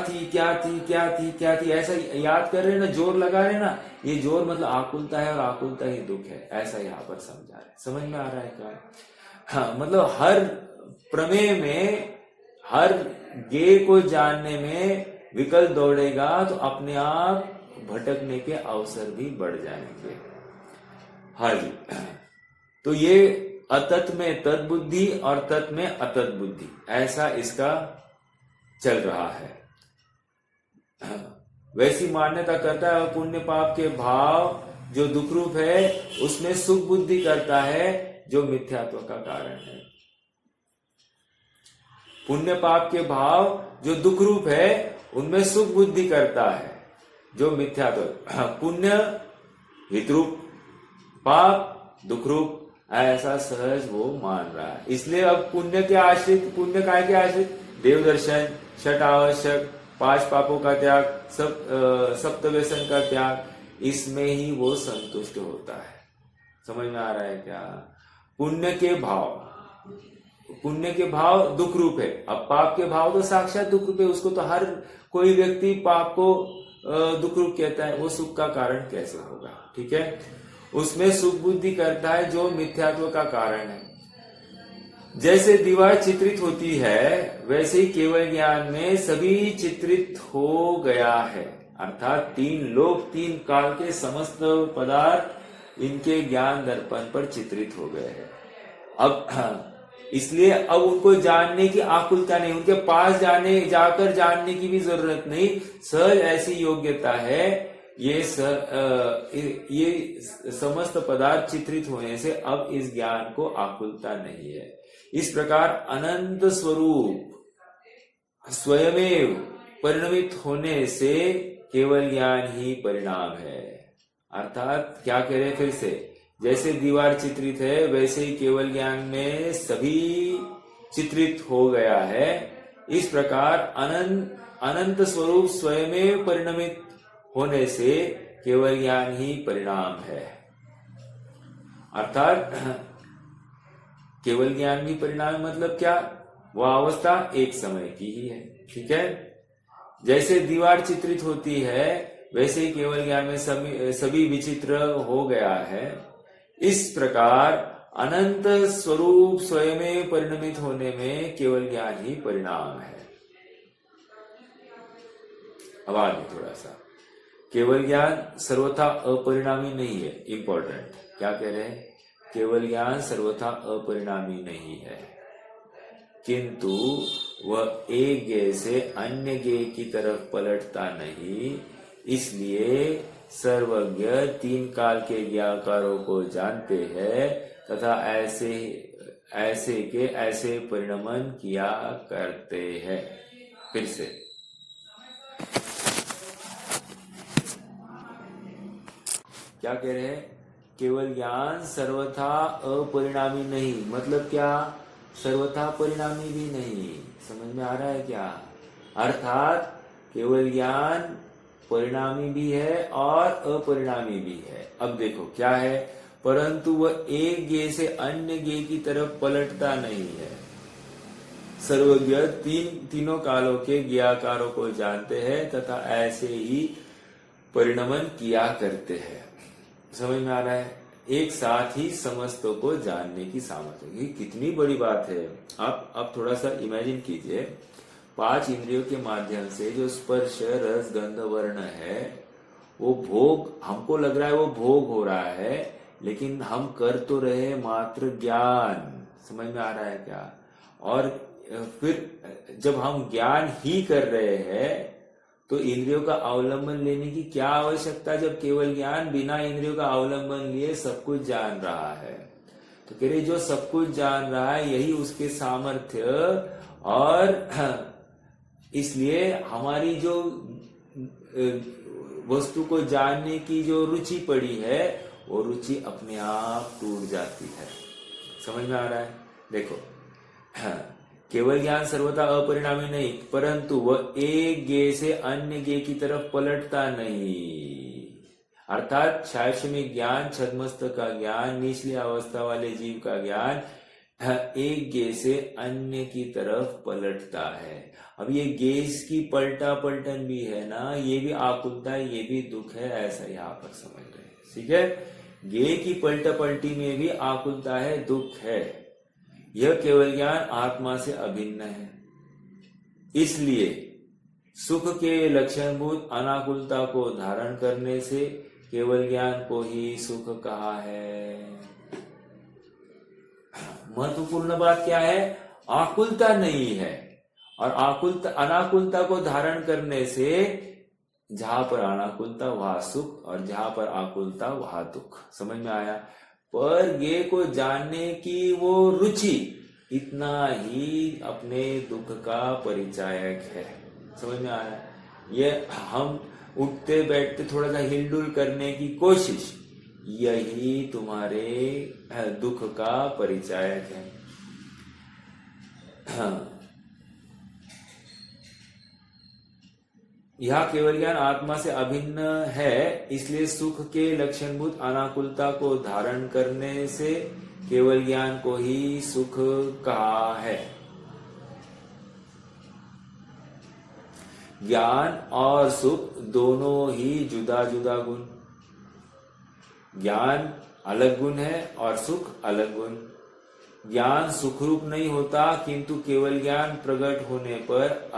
S1: थी ऐसा याद कर रहे ना, जोर लगा रहे ना, ये जोर मतलब आकुलता है, और आकुलता ही दुख है, ऐसा यहाँ पर समझा रहे। समझ में आ रहा है क्या? हाँ, मतलब हर प्रमेय में, हर गे को जानने में विकल्प दौड़ेगा तो अपने आप भटकने के अवसर भी बढ़ जाएंगे। हाँ जी, तो ये अतत में तत् बुद्धि और तत् में अतत बुद्धि, ऐसा इसका चल रहा है। वैसी मान्यता करता है, पुण्य पाप के भाव जो दुख रूप है उसमें सुख बुद्धि करता है, जो मिथ्यात्व का कारण है। पुण्य पाप के भाव जो दुख रूप है उनमें सुख बुद्धि करता है, जो मिथ्यात्व। पुण्य हित रूप, पाप दुख रूप, ऐसा सहज वो मान रहा है। इसलिए अब पुण्य के आश्रित, पुण्य काय के आश्रित, देव दर्शन, छठ आवश्यक, 5 पापों का त्याग, सप्त व्यसन का त्याग, इसमें ही वो संतुष्ट होता है। समझ में आ रहा है क्या? पुण्य के भाव दुख रूप है, अब पाप के भाव तो साक्षात दुख रूप है, उसको तो हर कोई व्यक्ति पाप को दुख रूप कहता है, वो सुख का कारण कैसे होगा? ठीक है, उसमें सुख बुद्धि करता है जो मिथ्यात्व का कारण है। जैसे दीवार चित्रित होती है वैसे ही केवल ज्ञान में सभी चित्रित हो गया है, अर्थात 3 लोक 3 काल के समस्त पदार्थ इनके ज्ञान दर्पण पर चित्रित हो गए हैं। अब इसलिए अब उनको जानने की आकुलता नहीं, उनके पास जाकर जानने की भी जरूरत नहीं, सहज ऐसी योग्यता है। ये समस्त पदार्थ चित्रित होने से अब इस ज्ञान को आकुलता नहीं है। इस प्रकार अनंत स्वरूप स्वयमेव परिणमित होने से केवल ज्ञान ही परिणाम है। अर्थात क्या कह रहे फिर से, जैसे दीवार चित्रित है वैसे ही केवल ज्ञान में सभी चित्रित हो गया है। इस प्रकार अनंत स्वरूप स्वयमेव परिणमित होने से केवल ज्ञान ही परिणाम है। अर्थात केवल ज्ञान भी परिणाम मतलब क्या, वह अवस्था एक समय की ही है। ठीक है, जैसे दीवार चित्रित होती है वैसे ही केवल ज्ञान में सभी विचित्र हो गया है। इस प्रकार अनंत स्वरूप स्वयं परिणमित होने में केवल ज्ञान ही परिणाम है। अब आगे थोड़ा सा, केवल ज्ञान सर्वथा अपरिणामी नहीं है। इंपॉर्टेंट, क्या कह रहे हैं, केवल ज्ञान सर्वथा अपरिणामी नहीं है, किंतु वह एक ज्ञेय से अन्य ज्ञेय की तरफ पलटता नहीं। इसलिए सर्वज्ञ तीन काल के ज्ञाकारों को जानते हैं तथा ऐसे के ऐसे परिणमन किया करते हैं। फिर से क्या कह रहे हैं, केवल ज्ञान सर्वथा अपरिणामी नहीं, मतलब क्या, सर्वथा परिणामी भी नहीं। समझ में आ रहा है क्या, अर्थात केवल ज्ञान परिणामी भी है और अपरिणामी भी है। अब देखो क्या है, परंतु वह एक ज्ञेय से अन्य ज्ञेय की तरफ पलटता नहीं है। सर्वज्ञ तीनों कालों के ज्ञाकारों को जानते हैं तथा ऐसे ही परिणमन किया करते हैं। समझ में आ रहा है, एक साथ ही समस्तों को जानने की सामर्थ्य, कितनी बड़ी बात है। आप अब थोड़ा सा इमेजिन कीजिए, 5 इंद्रियों के माध्यम से जो स्पर्श रस गंध वर्ण है, वो भोग, हमको लग रहा है वो भोग हो रहा है, लेकिन हम कर तो रहे मात्र ज्ञान। समझ में आ रहा है क्या, और फिर जब हम ज्ञान ही कर रहे हैं तो इंद्रियों का अवलंबन लेने की क्या आवश्यकता, जब केवल ज्ञान बिना इंद्रियों का अवलंबन लिए सब कुछ जान रहा है। तो कह रहे जो सब कुछ जान रहा है यही उसके सामर्थ्य, और इसलिए हमारी जो वस्तु को जानने की जो रुचि पड़ी है वो रुचि अपने आप टूट जाती है। समझ में आ रहा है, देखो केवल ज्ञान सर्वथा अपरिणामी नहीं, परंतु वह एक ज्ञेय से अन्य ज्ञेय की तरफ पलटता नहीं। अर्थात साक्ष्य में ज्ञान, छद्मस्तक का ज्ञान, निचली अवस्था वाले जीव का ज्ञान एक ज्ञेय से अन्य की तरफ पलटता है। अब ये ज्ञेय की पलटा पलटन भी है ना, ये भी आकुलता है, ये भी दुख है, ऐसा यहाँ पर समझ रहे हैं। ठीक है, ज्ञेय की पलटा पलटी में भी आकुलता है, दुख है। यह केवल ज्ञान आत्मा से अभिन्न है, इसलिए सुख के लक्षणभूत अनाकुलता को धारण करने से केवल ज्ञान को ही सुख कहा है। महत्वपूर्ण बात क्या है, आकुलता नहीं है, और अनाकुलता को धारण करने से जहां पर अनाकुलता वहां सुख, और जहां पर आकुलता वहां दुख। समझ में आया, पर ये को जानने की वो रुचि इतना ही अपने दुख का परिचायक है। समझ में आ रहा है, ये हम उठते बैठते थोड़ा सा हिलडुल करने की कोशिश, यही तुम्हारे दुख का परिचायक है। यह केवल ज्ञान आत्मा से अभिन्न है, इसलिए सुख के लक्षणभूत अनाकुलता को धारण करने से केवल ज्ञान को ही सुख कहा है। ज्ञान और सुख दोनों ही जुदा जुदा गुण, ज्ञान अलग गुण है और सुख अलग गुण। ज्ञान सुखरूप नहीं होता, किंतु केवल ज्ञान प्रकट होने पर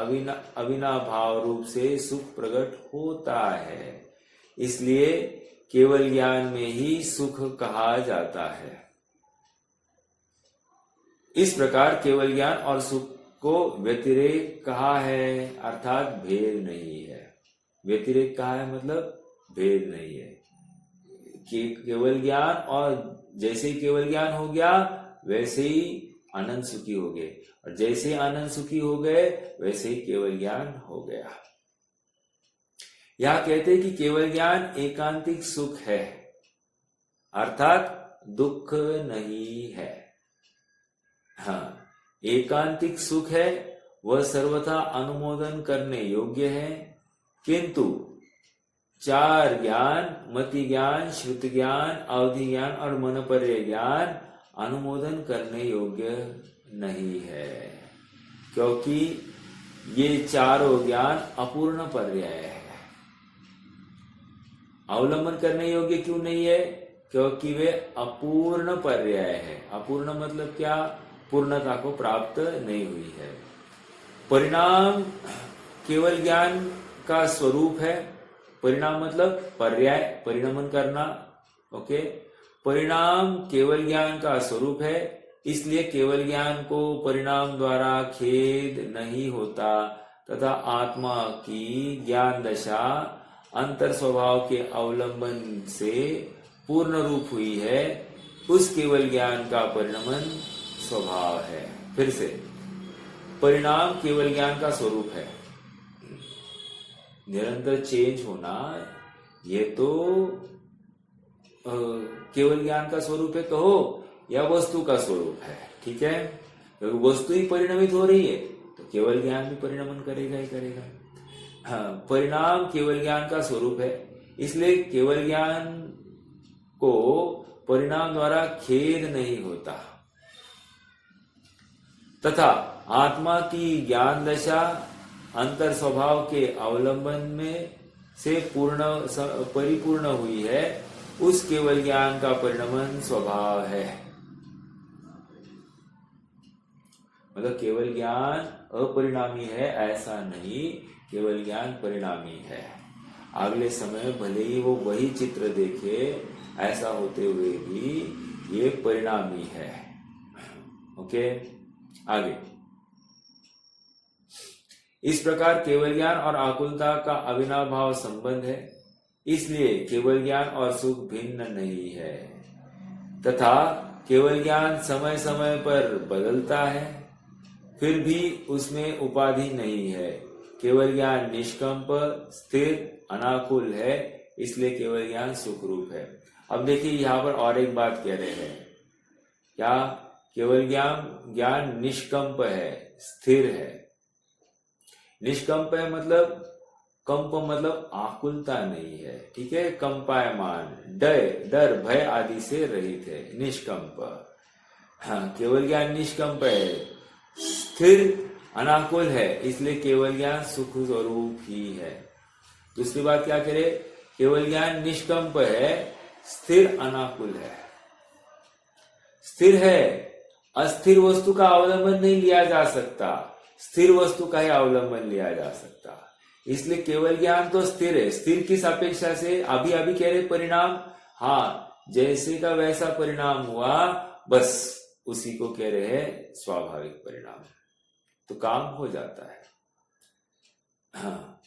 S1: अविनाभाव रूप से सुख प्रकट होता है, इसलिए केवल ज्ञान में ही सुख कहा जाता है। इस प्रकार केवल ज्ञान और सुख को व्यतिरेक कहा है, अर्थात भेद नहीं है। व्यतिरेक कहा है मतलब भेद नहीं है। केवल ज्ञान, और जैसे ही केवल ज्ञान हो गया वैसे ही आनंद सुखी हो गए, और जैसे ही आनंद सुखी हो गए वैसे ही केवल ज्ञान हो गया। यह कहते हैं कि केवल ज्ञान एकांतिक सुख है, अर्थात दुख नहीं है। हाँ, एकांतिक सुख है, वह सर्वथा अनुमोदन करने योग्य है, किंतु चार ज्ञान, मति ज्ञान, श्रुति ज्ञान, अवधि ज्ञान और मनपर्य ज्ञान अनुमोदन करने योग्य नहीं है, क्योंकि ये चारों ज्ञान अपूर्ण पर्याय है। अवलंबन करने योग्य क्यों नहीं है? क्योंकि वे अपूर्ण पर्याय है। अपूर्ण मतलब क्या? पूर्णता को प्राप्त नहीं हुई है। परिणाम केवल ज्ञान का स्वरूप है। परिणाम मतलब पर्याय, परिणमन करना। ओके, परिणाम केवल ज्ञान का स्वरूप है, इसलिए केवल ज्ञान को परिणाम द्वारा खेद नहीं होता तथा आत्मा की ज्ञान दशा अंतर स्वभाव के अवलंबन से पूर्ण रूप हुई है, उस केवल ज्ञान का परिणमन स्वभाव है। फिर से, परिणाम केवल ज्ञान का स्वरूप है। निरंतर चेंज होना ये तो केवल ज्ञान का स्वरूप है कहो, या वस्तु का स्वरूप है। ठीक है, क्योंकि वस्तु ही परिणमित हो रही है तो केवल ज्ञान भी परिणमन करेगा ही करेगा। हाँ, परिणाम केवल ज्ञान का स्वरूप है, इसलिए केवल ज्ञान को परिणाम द्वारा खेद नहीं होता तथा आत्मा की ज्ञान दशा अंतर स्वभाव के अवलंबन में से परिपूर्ण हुई है, उस केवल ज्ञान का परिणमन स्वभाव है। मतलब केवल ज्ञान अपरिणामी है ऐसा नहीं, केवल ज्ञान परिणामी है। अगले समय भले ही वो वही चित्र देखे, ऐसा होते हुए भी ये परिणामी है। ओके, आगे। इस प्रकार केवल ज्ञान और आकुलता का अविनाभाव संबंध है, इसलिए केवल ज्ञान और सुख भिन्न नहीं है तथा केवल ज्ञान समय समय पर बदलता है, फिर भी उसमें उपाधि नहीं है। केवल ज्ञान निष्कंप, स्थिर, अनाकुल है, इसलिए केवल ज्ञान सुख रूप है। अब देखिए यहाँ पर और एक बात कह रहे हैं, क्या? केवल ज्ञान निष्कंप है, स्थिर है। निष्कंप है मतलब, कंप मतलब आकुलता नहीं है। ठीक है, कंपायमान, डर भय आदि से रहित है, निष्कंप। हाँ, केवल ज्ञान निष्कंप है, स्थिर, अनाकुल है, इसलिए केवल ज्ञान सुख स्वरूप ही है। दूसरी बात क्या करे? केवल ज्ञान निष्कंप है, स्थिर, अनाकुल है। स्थिर है, अस्थिर वस्तु का अवलंबन नहीं लिया जा सकता, स्थिर वस्तु का ही अवलंबन लिया जा सकता, इसलिए केवल ज्ञान तो स्थिर है। स्थिर किस अपेक्षा से? अभी कह रहे परिणाम, हाँ, जैसे का वैसा परिणाम हुआ, बस उसी को कह रहे हैं स्वाभाविक परिणाम, तो काम हो जाता है। हाँ,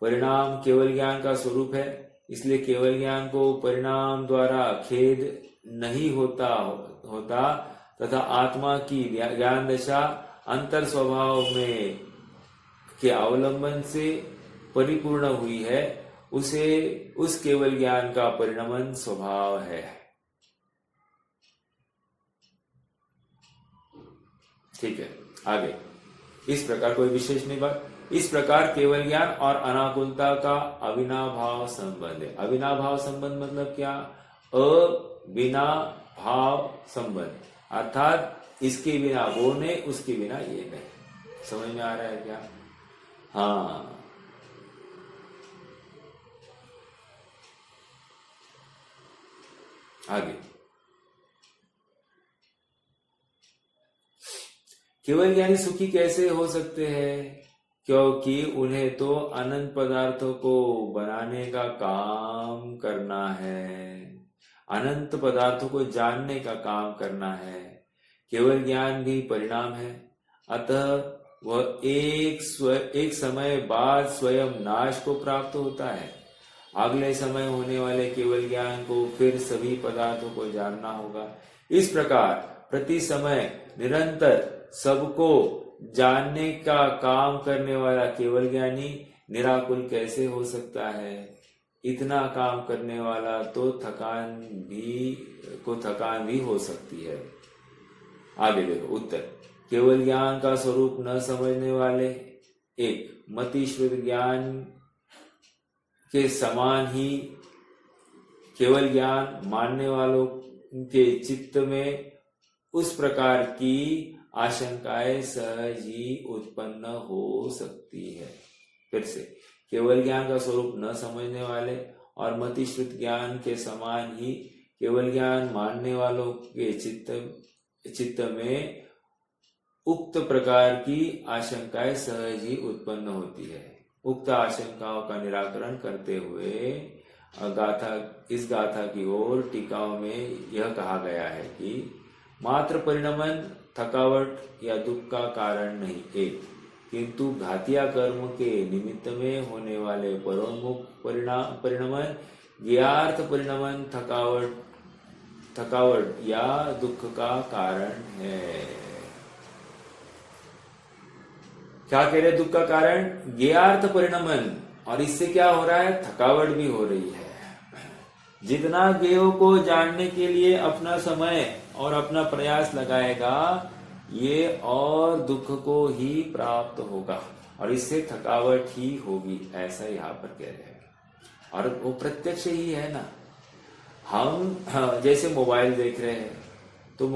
S1: परिणाम केवल ज्ञान का स्वरूप है, इसलिए केवल ज्ञान को परिणाम द्वारा खेद नहीं होता तथा आत्मा की ज्ञान दशा अंतर स्वभाव में के अवलंबन से परिपूर्ण हुई है, उस केवल ज्ञान का परिणमन स्वभाव है। ठीक है, आगे। इस प्रकार कोई विशेष नहीं बात। इस प्रकार केवल ज्ञान और अनाकुलता का अविनाभाव संबंध है। अविनाभाव संबंध मतलब क्या? अविना भाव संबंध, अर्थात इसके बिना वो नहीं, उसके बिना ये नहीं। समझ में आ रहा है क्या? हाँ, आगे। केवल ज्ञानी सुखी कैसे हो सकते हैं? क्योंकि उन्हें तो अनंत पदार्थों को बनाने का काम करना है, अनंत पदार्थों को जानने का काम करना है। केवल ज्ञान भी परिणाम है, अतः वह एक समय बाद स्वयं नाश को प्राप्त होता है। अगले समय होने वाले केवल ज्ञान को फिर सभी पदार्थों को जानना होगा। इस प्रकार प्रति समय निरंतर सबको जानने का काम करने वाला केवल ज्ञानी निराकुल कैसे हो सकता है? इतना काम करने वाला तो थकान भी हो सकती है। आगे देखो उत्तर। केवल ज्ञान का स्वरूप न समझने वाले एक मतिश्रुत ज्ञान के समान ही केवल ज्ञान मानने वालों के चित्त में उस प्रकार की आशंकाएं सहज ही उत्पन्न हो सकती है। फिर से, केवल ज्ञान का स्वरूप न समझने वाले और मतिश्रुत ज्ञान के समान ही केवल ज्ञान मानने वालों के चित्त में उक्त प्रकार की आशंकाएं सहज ही उत्पन्न होती है। उक्त आशंकाओं का निराकरण करते हुए इस गाथा की ओर टीकाओं में यह कहा गया है कि मात्र परिणमन थकावट या दुख का कारण नहीं एक, किंतु घातिया कर्म के निमित्त में होने वाले परोन्मुख परिणमन ज्ञार्थ परिणमन थकावट या दुख का कारण है। क्या कह रहे दुख का कारण? ज्ञार्थ परिणमन, और इससे क्या हो रहा है? थकावट भी हो रही है। जितना ज्ञेय को जानने के लिए अपना समय और अपना प्रयास लगाएगा, ये और दुख को ही प्राप्त होगा और इससे थकावट ही होगी, ऐसा यहाँ पर कह रहे हैं। और वो प्रत्यक्ष ही है ना। हम जैसे मोबाइल देख रहे हैं तो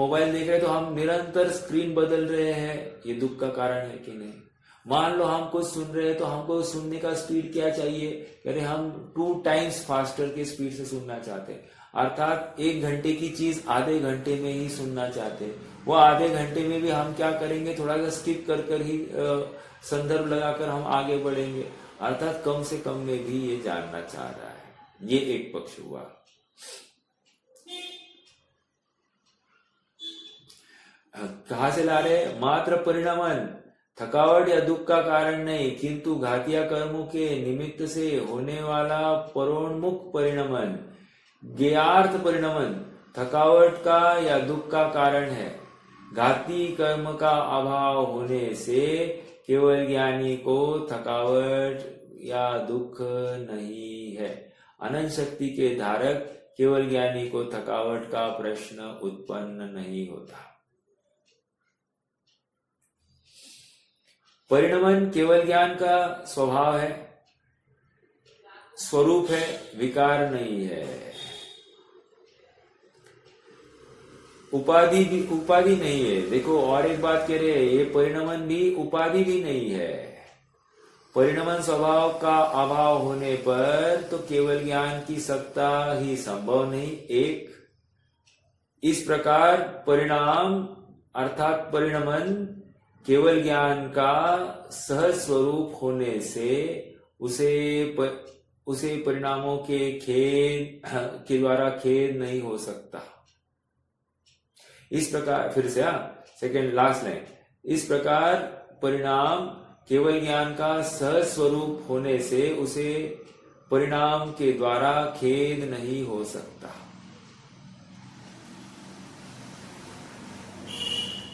S1: हम निरंतर स्क्रीन बदल रहे हैं, ये दुख का कारण है कि नहीं? मान लो हम कुछ सुन रहे हैं तो हमको सुनने का स्पीड क्या चाहिए? अरे हम 2 टाइम्स फास्टर के स्पीड से सुनना चाहते हैं, अर्थात 1 घंटे की चीज आधे घंटे में ही सुनना चाहते हैं। वो आधे घंटे में भी हम क्या करेंगे? थोड़ा सा स्किप कर ही संदर्भ लगाकर हम आगे बढ़ेंगे, अर्थात कम से कम में भी ये जानना चाह रहा है। ये एक पक्ष हुआ। कहां से ला रहे? मात्र परिणमन थकावट या दुख का कारण नहीं, किंतु घातिया कर्मों के निमित्त से होने वाला परोन्मुख परिणमन ज्ञार्थ परिणमन थकावट का या दुख का कारण है। घाती कर्म का अभाव होने से केवल ज्ञानी को थकावट या दुख नहीं है। अनंत शक्ति के धारक केवल ज्ञानी को थकावट का प्रश्न उत्पन्न नहीं होता। परिणमन केवल ज्ञान का स्वभाव है, स्वरूप है, विकार नहीं है। उपाधि नहीं है। देखो और एक बात कह रहे हैं, ये परिणमन भी उपाधि भी नहीं है। परिणमन स्वभाव का अभाव होने पर तो केवल ज्ञान की सत्ता ही संभव नहीं। एक इस प्रकार परिणाम अर्थात परिणमन केवल ज्ञान का सहज स्वरूप होने से उसे परिणामों के द्वारा खेद नहीं हो सकता। इस प्रकार फिर से सेकंड लास्ट लाइन, इस प्रकार परिणाम केवल ज्ञान का सहज स्वरूप होने से उसे परिणाम के द्वारा खेद नहीं हो सकता।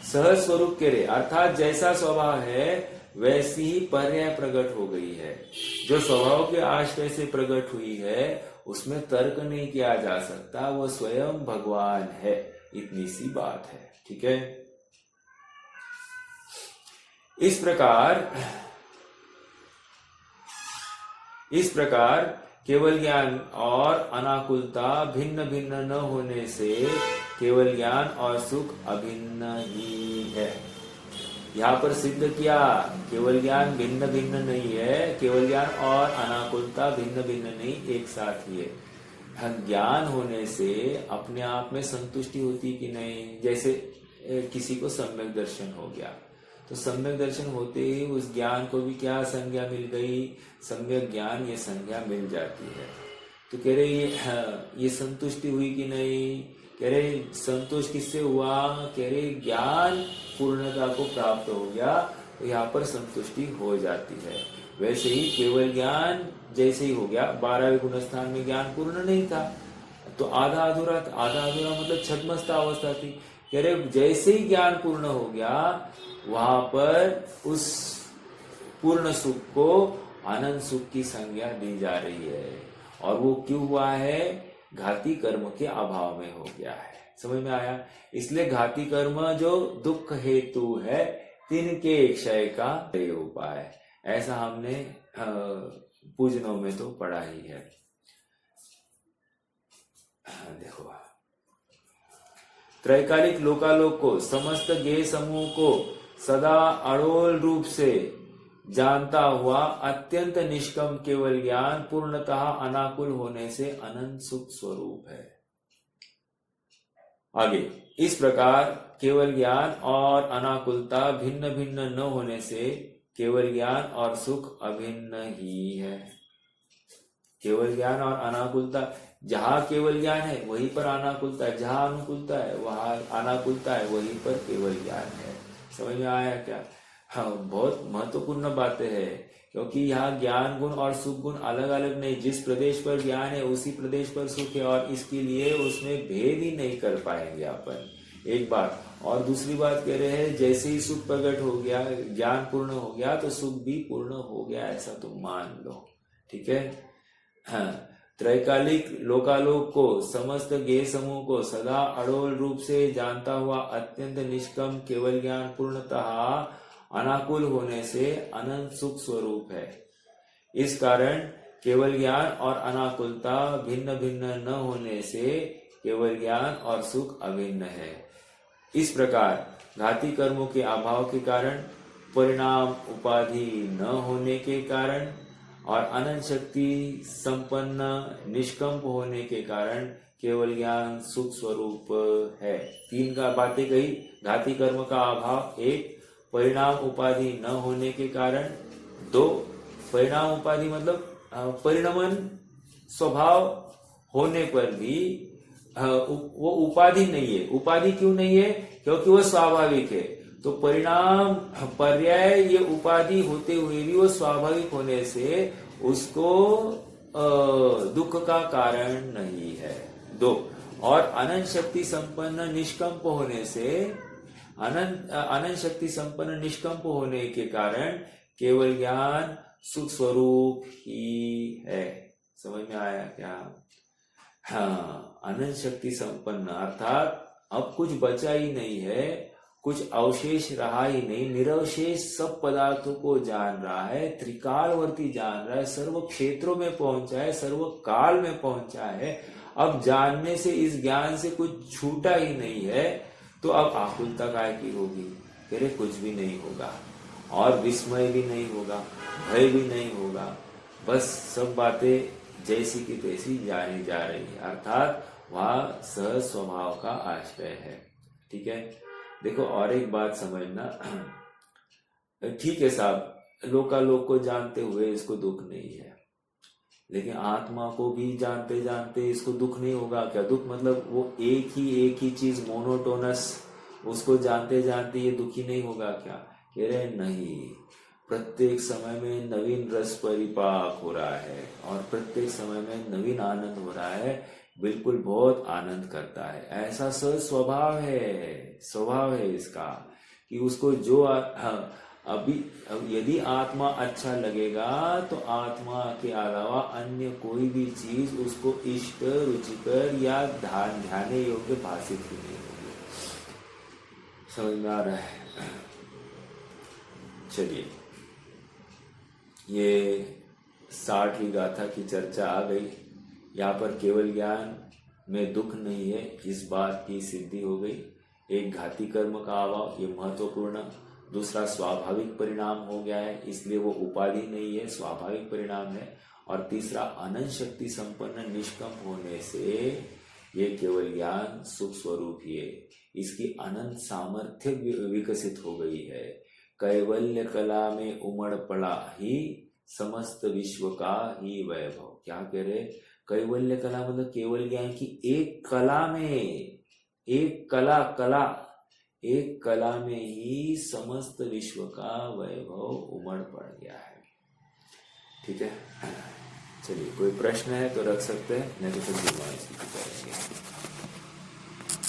S1: सहज स्वरूप के लिए अर्थात जैसा स्वभाव है वैसी ही पर्याय प्रकट हो गई है। जो स्वभाव के आश्रय से प्रकट हुई है उसमें तर्क नहीं किया जा सकता, वो स्वयं भगवान है। इतनी सी बात है। ठीक है। इस प्रकार केवल ज्ञान और अनाकुलता भिन्न भिन्न न होने से केवल ज्ञान और सुख अभिन्न ही है। यहाँ पर सिद्ध किया केवल ज्ञान भिन्न भिन्न नहीं है, केवल ज्ञान और अनाकुलता भिन्न भिन्न नहीं, एक साथ ही है। ज्ञान होने से अपने आप में संतुष्टि होती कि नहीं? जैसे किसी को सम्यक दर्शन हो गया तो सम्यक दर्शन होते ही उस ज्ञान को भी क्या संज्ञा मिल गई? सम्यक ज्ञान ये संज्ञा मिल जाती है। तो कह रहे ये संतुष्टि हुई कि नहीं? कह रहे संतोष किससे हुआ, कह रहे ज्ञान पूर्णता को प्राप्त हो गया तो यहाँ पर संतुष्टि हो जाती है। वैसे ही केवल ज्ञान जैसे ही हो गया, 12वें गुणस्थान में ज्ञान पूर्ण नहीं था तो आधा अधूरा मतलब छद्मस्त अवस्था थी। कह रहे जैसे ही ज्ञान पूर्ण हो गया वहां पर उस पूर्ण सुख को आनंद सुख की संज्ञा दी जा रही है। और वो क्यों हुआ है, घाती कर्म के अभाव में हो गया है। समझ में आया। इसलिए घाती कर्म जो दुख हेतु है, तिनके क्षय का उपाय, ऐसा हमने पूजनों में तो पढ़ा ही है। देखो, त्रैकालिक लोकालोक को, समस्त गेय समूह को सदा अड़ोल रूप से जानता हुआ अत्यंत निष्कम केवल ज्ञान पूर्णतः अनाकुल होने से अनंत सुख स्वरूप है। आगे, इस प्रकार केवल ज्ञान और अनाकुलता भिन्न भिन्न न होने से केवल ज्ञान और सुख अभिन्न ही है। केवल ज्ञान और अनाकुलता, जहां केवल ज्ञान है वहीं पर अनाकुलता है, जहां अनुकूलता है वहां अनाकुलता है, वहीं पर केवल ज्ञान है। समझ में आया क्या। हाँ, बहुत महत्वपूर्ण बातें हैं, क्योंकि यहाँ ज्ञान गुण और सुख गुण अलग अलग नहीं। जिस प्रदेश पर ज्ञान है उसी प्रदेश पर सुख है, और इसके लिए उसमें भेद ही नहीं कर पाएंगे अपन। एक बात, और दूसरी बात कह रहे हैं जैसे ही सुख प्रकट हो गया, ज्ञान पूर्ण हो गया तो सुख भी पूर्ण हो गया, ऐसा तुम मान लो। ठीक है। हाँ, त्रैकालिक लोकालोक को, समस्त गेय समूह को सदा अड़ोल रूप से जानता हुआ अत्यंत निष्कम केवल ज्ञान पूर्णतः अनाकुल होने से अनंत सुख स्वरूप है। इस कारण केवल ज्ञान और अनाकुलता भिन्न भिन्न न होने से केवल ज्ञान और सुख अभिन्न है। इस प्रकार घाती कर्मों के अभाव के कारण, परिणाम उपाधि न होने के कारण और अनंत शक्ति संपन्न निष्कंप होने के कारण केवल ज्ञान सुख स्वरूप है। तीन का बातें कही। घाती कर्म का अभाव, एक परिणाम उपाधि न होने के कारण, दो परिणाम उपाधि मतलब परिणमन स्वभाव होने पर भी वो उपाधि नहीं है। उपाधि क्यों नहीं है, क्योंकि वो स्वाभाविक है। तो परिणाम पर्याय ये उपाधि होते हुए भी वो स्वाभाविक होने से उसको दुख का कारण नहीं है। दो, और अनंत शक्ति संपन्न निष्कंप होने से, अनंत शक्ति संपन्न निष्कंप होने के कारण केवल ज्ञान सुख स्वरूप ही है। समझ में आया क्या। हाँ, अनंत शक्ति संपन्न अर्थात अब कुछ बचा ही नहीं है, कुछ अवशेष रहा ही नहीं, निरवशेष सब पदार्थों को जान रहा है, त्रिकालवर्ती जान रहा है, सर्व क्षेत्रों में पहुंचा है, सर्व काल में पहुंचा है। अब जानने से, इस ज्ञान से कुछ छूटा ही नहीं है, तो अब आकुलता काय की होगी। कह रहे कुछ भी नहीं होगा, और विस्मय भी नहीं होगा, भय भी नहीं होगा, बस सब बातें जैसी की तैसी जानी जा रही है, अर्थात वह सहज स्वभाव का आश्रय है। ठीक है। देखो, और एक बात समझना, ठीक है साहब, लोकालोक को जानते हुए इसको दुख नहीं है, लेकिन आत्मा को भी जानते जानते इसको दुख नहीं होगा क्या। दुख मतलब वो एक ही चीज मोनोटोनस, उसको जानते जानते ये दुखी नहीं होगा क्या। कह रहे नहीं, प्रत्येक समय में नवीन रस परिपाक हो रहा है और प्रत्येक समय में नवीन आनंद हो रहा है, बिल्कुल बहुत आनंद करता है। ऐसा स्वभाव है इसका कि उसको जो अभी यदि आत्मा अच्छा लगेगा तो आत्मा के अलावा अन्य कोई भी चीज उसको इष्ट, रुचिकर या ध्यान योग्य भाषित ही नहीं होगी। समझ में आ रहा है। चलिए, ये 60वीं गाथा की चर्चा आ गई। यहाँ पर केवल ज्ञान में दुख नहीं है, इस बात की सिद्धि हो गई। एक घाती कर्म का अभाव, ये महत्वपूर्ण। दूसरा स्वाभाविक परिणाम हो गया है, इसलिए वो उपाधि नहीं है, स्वाभाविक परिणाम है। और तीसरा अनंत शक्ति संपन्न निष्कंप होने से ये केवल ज्ञान सुख स्वरूप ही है। इसकी अनंत सामर्थ्य विकसित हो गई है। कैवल्य कला में उमड़ पड़ा ही समस्त विश्व का ही वैभव। क्या कह रहे, कैवल्य कला मतलब केवल ज्ञान की एक कला में एक कला में ही समस्त विश्व का वैभव उमड़ पड़ गया है। ठीक है, चलिए कोई प्रश्न है तो रख सकते हैं, नहीं तो फिर निर्माण स्थिति करेंगे।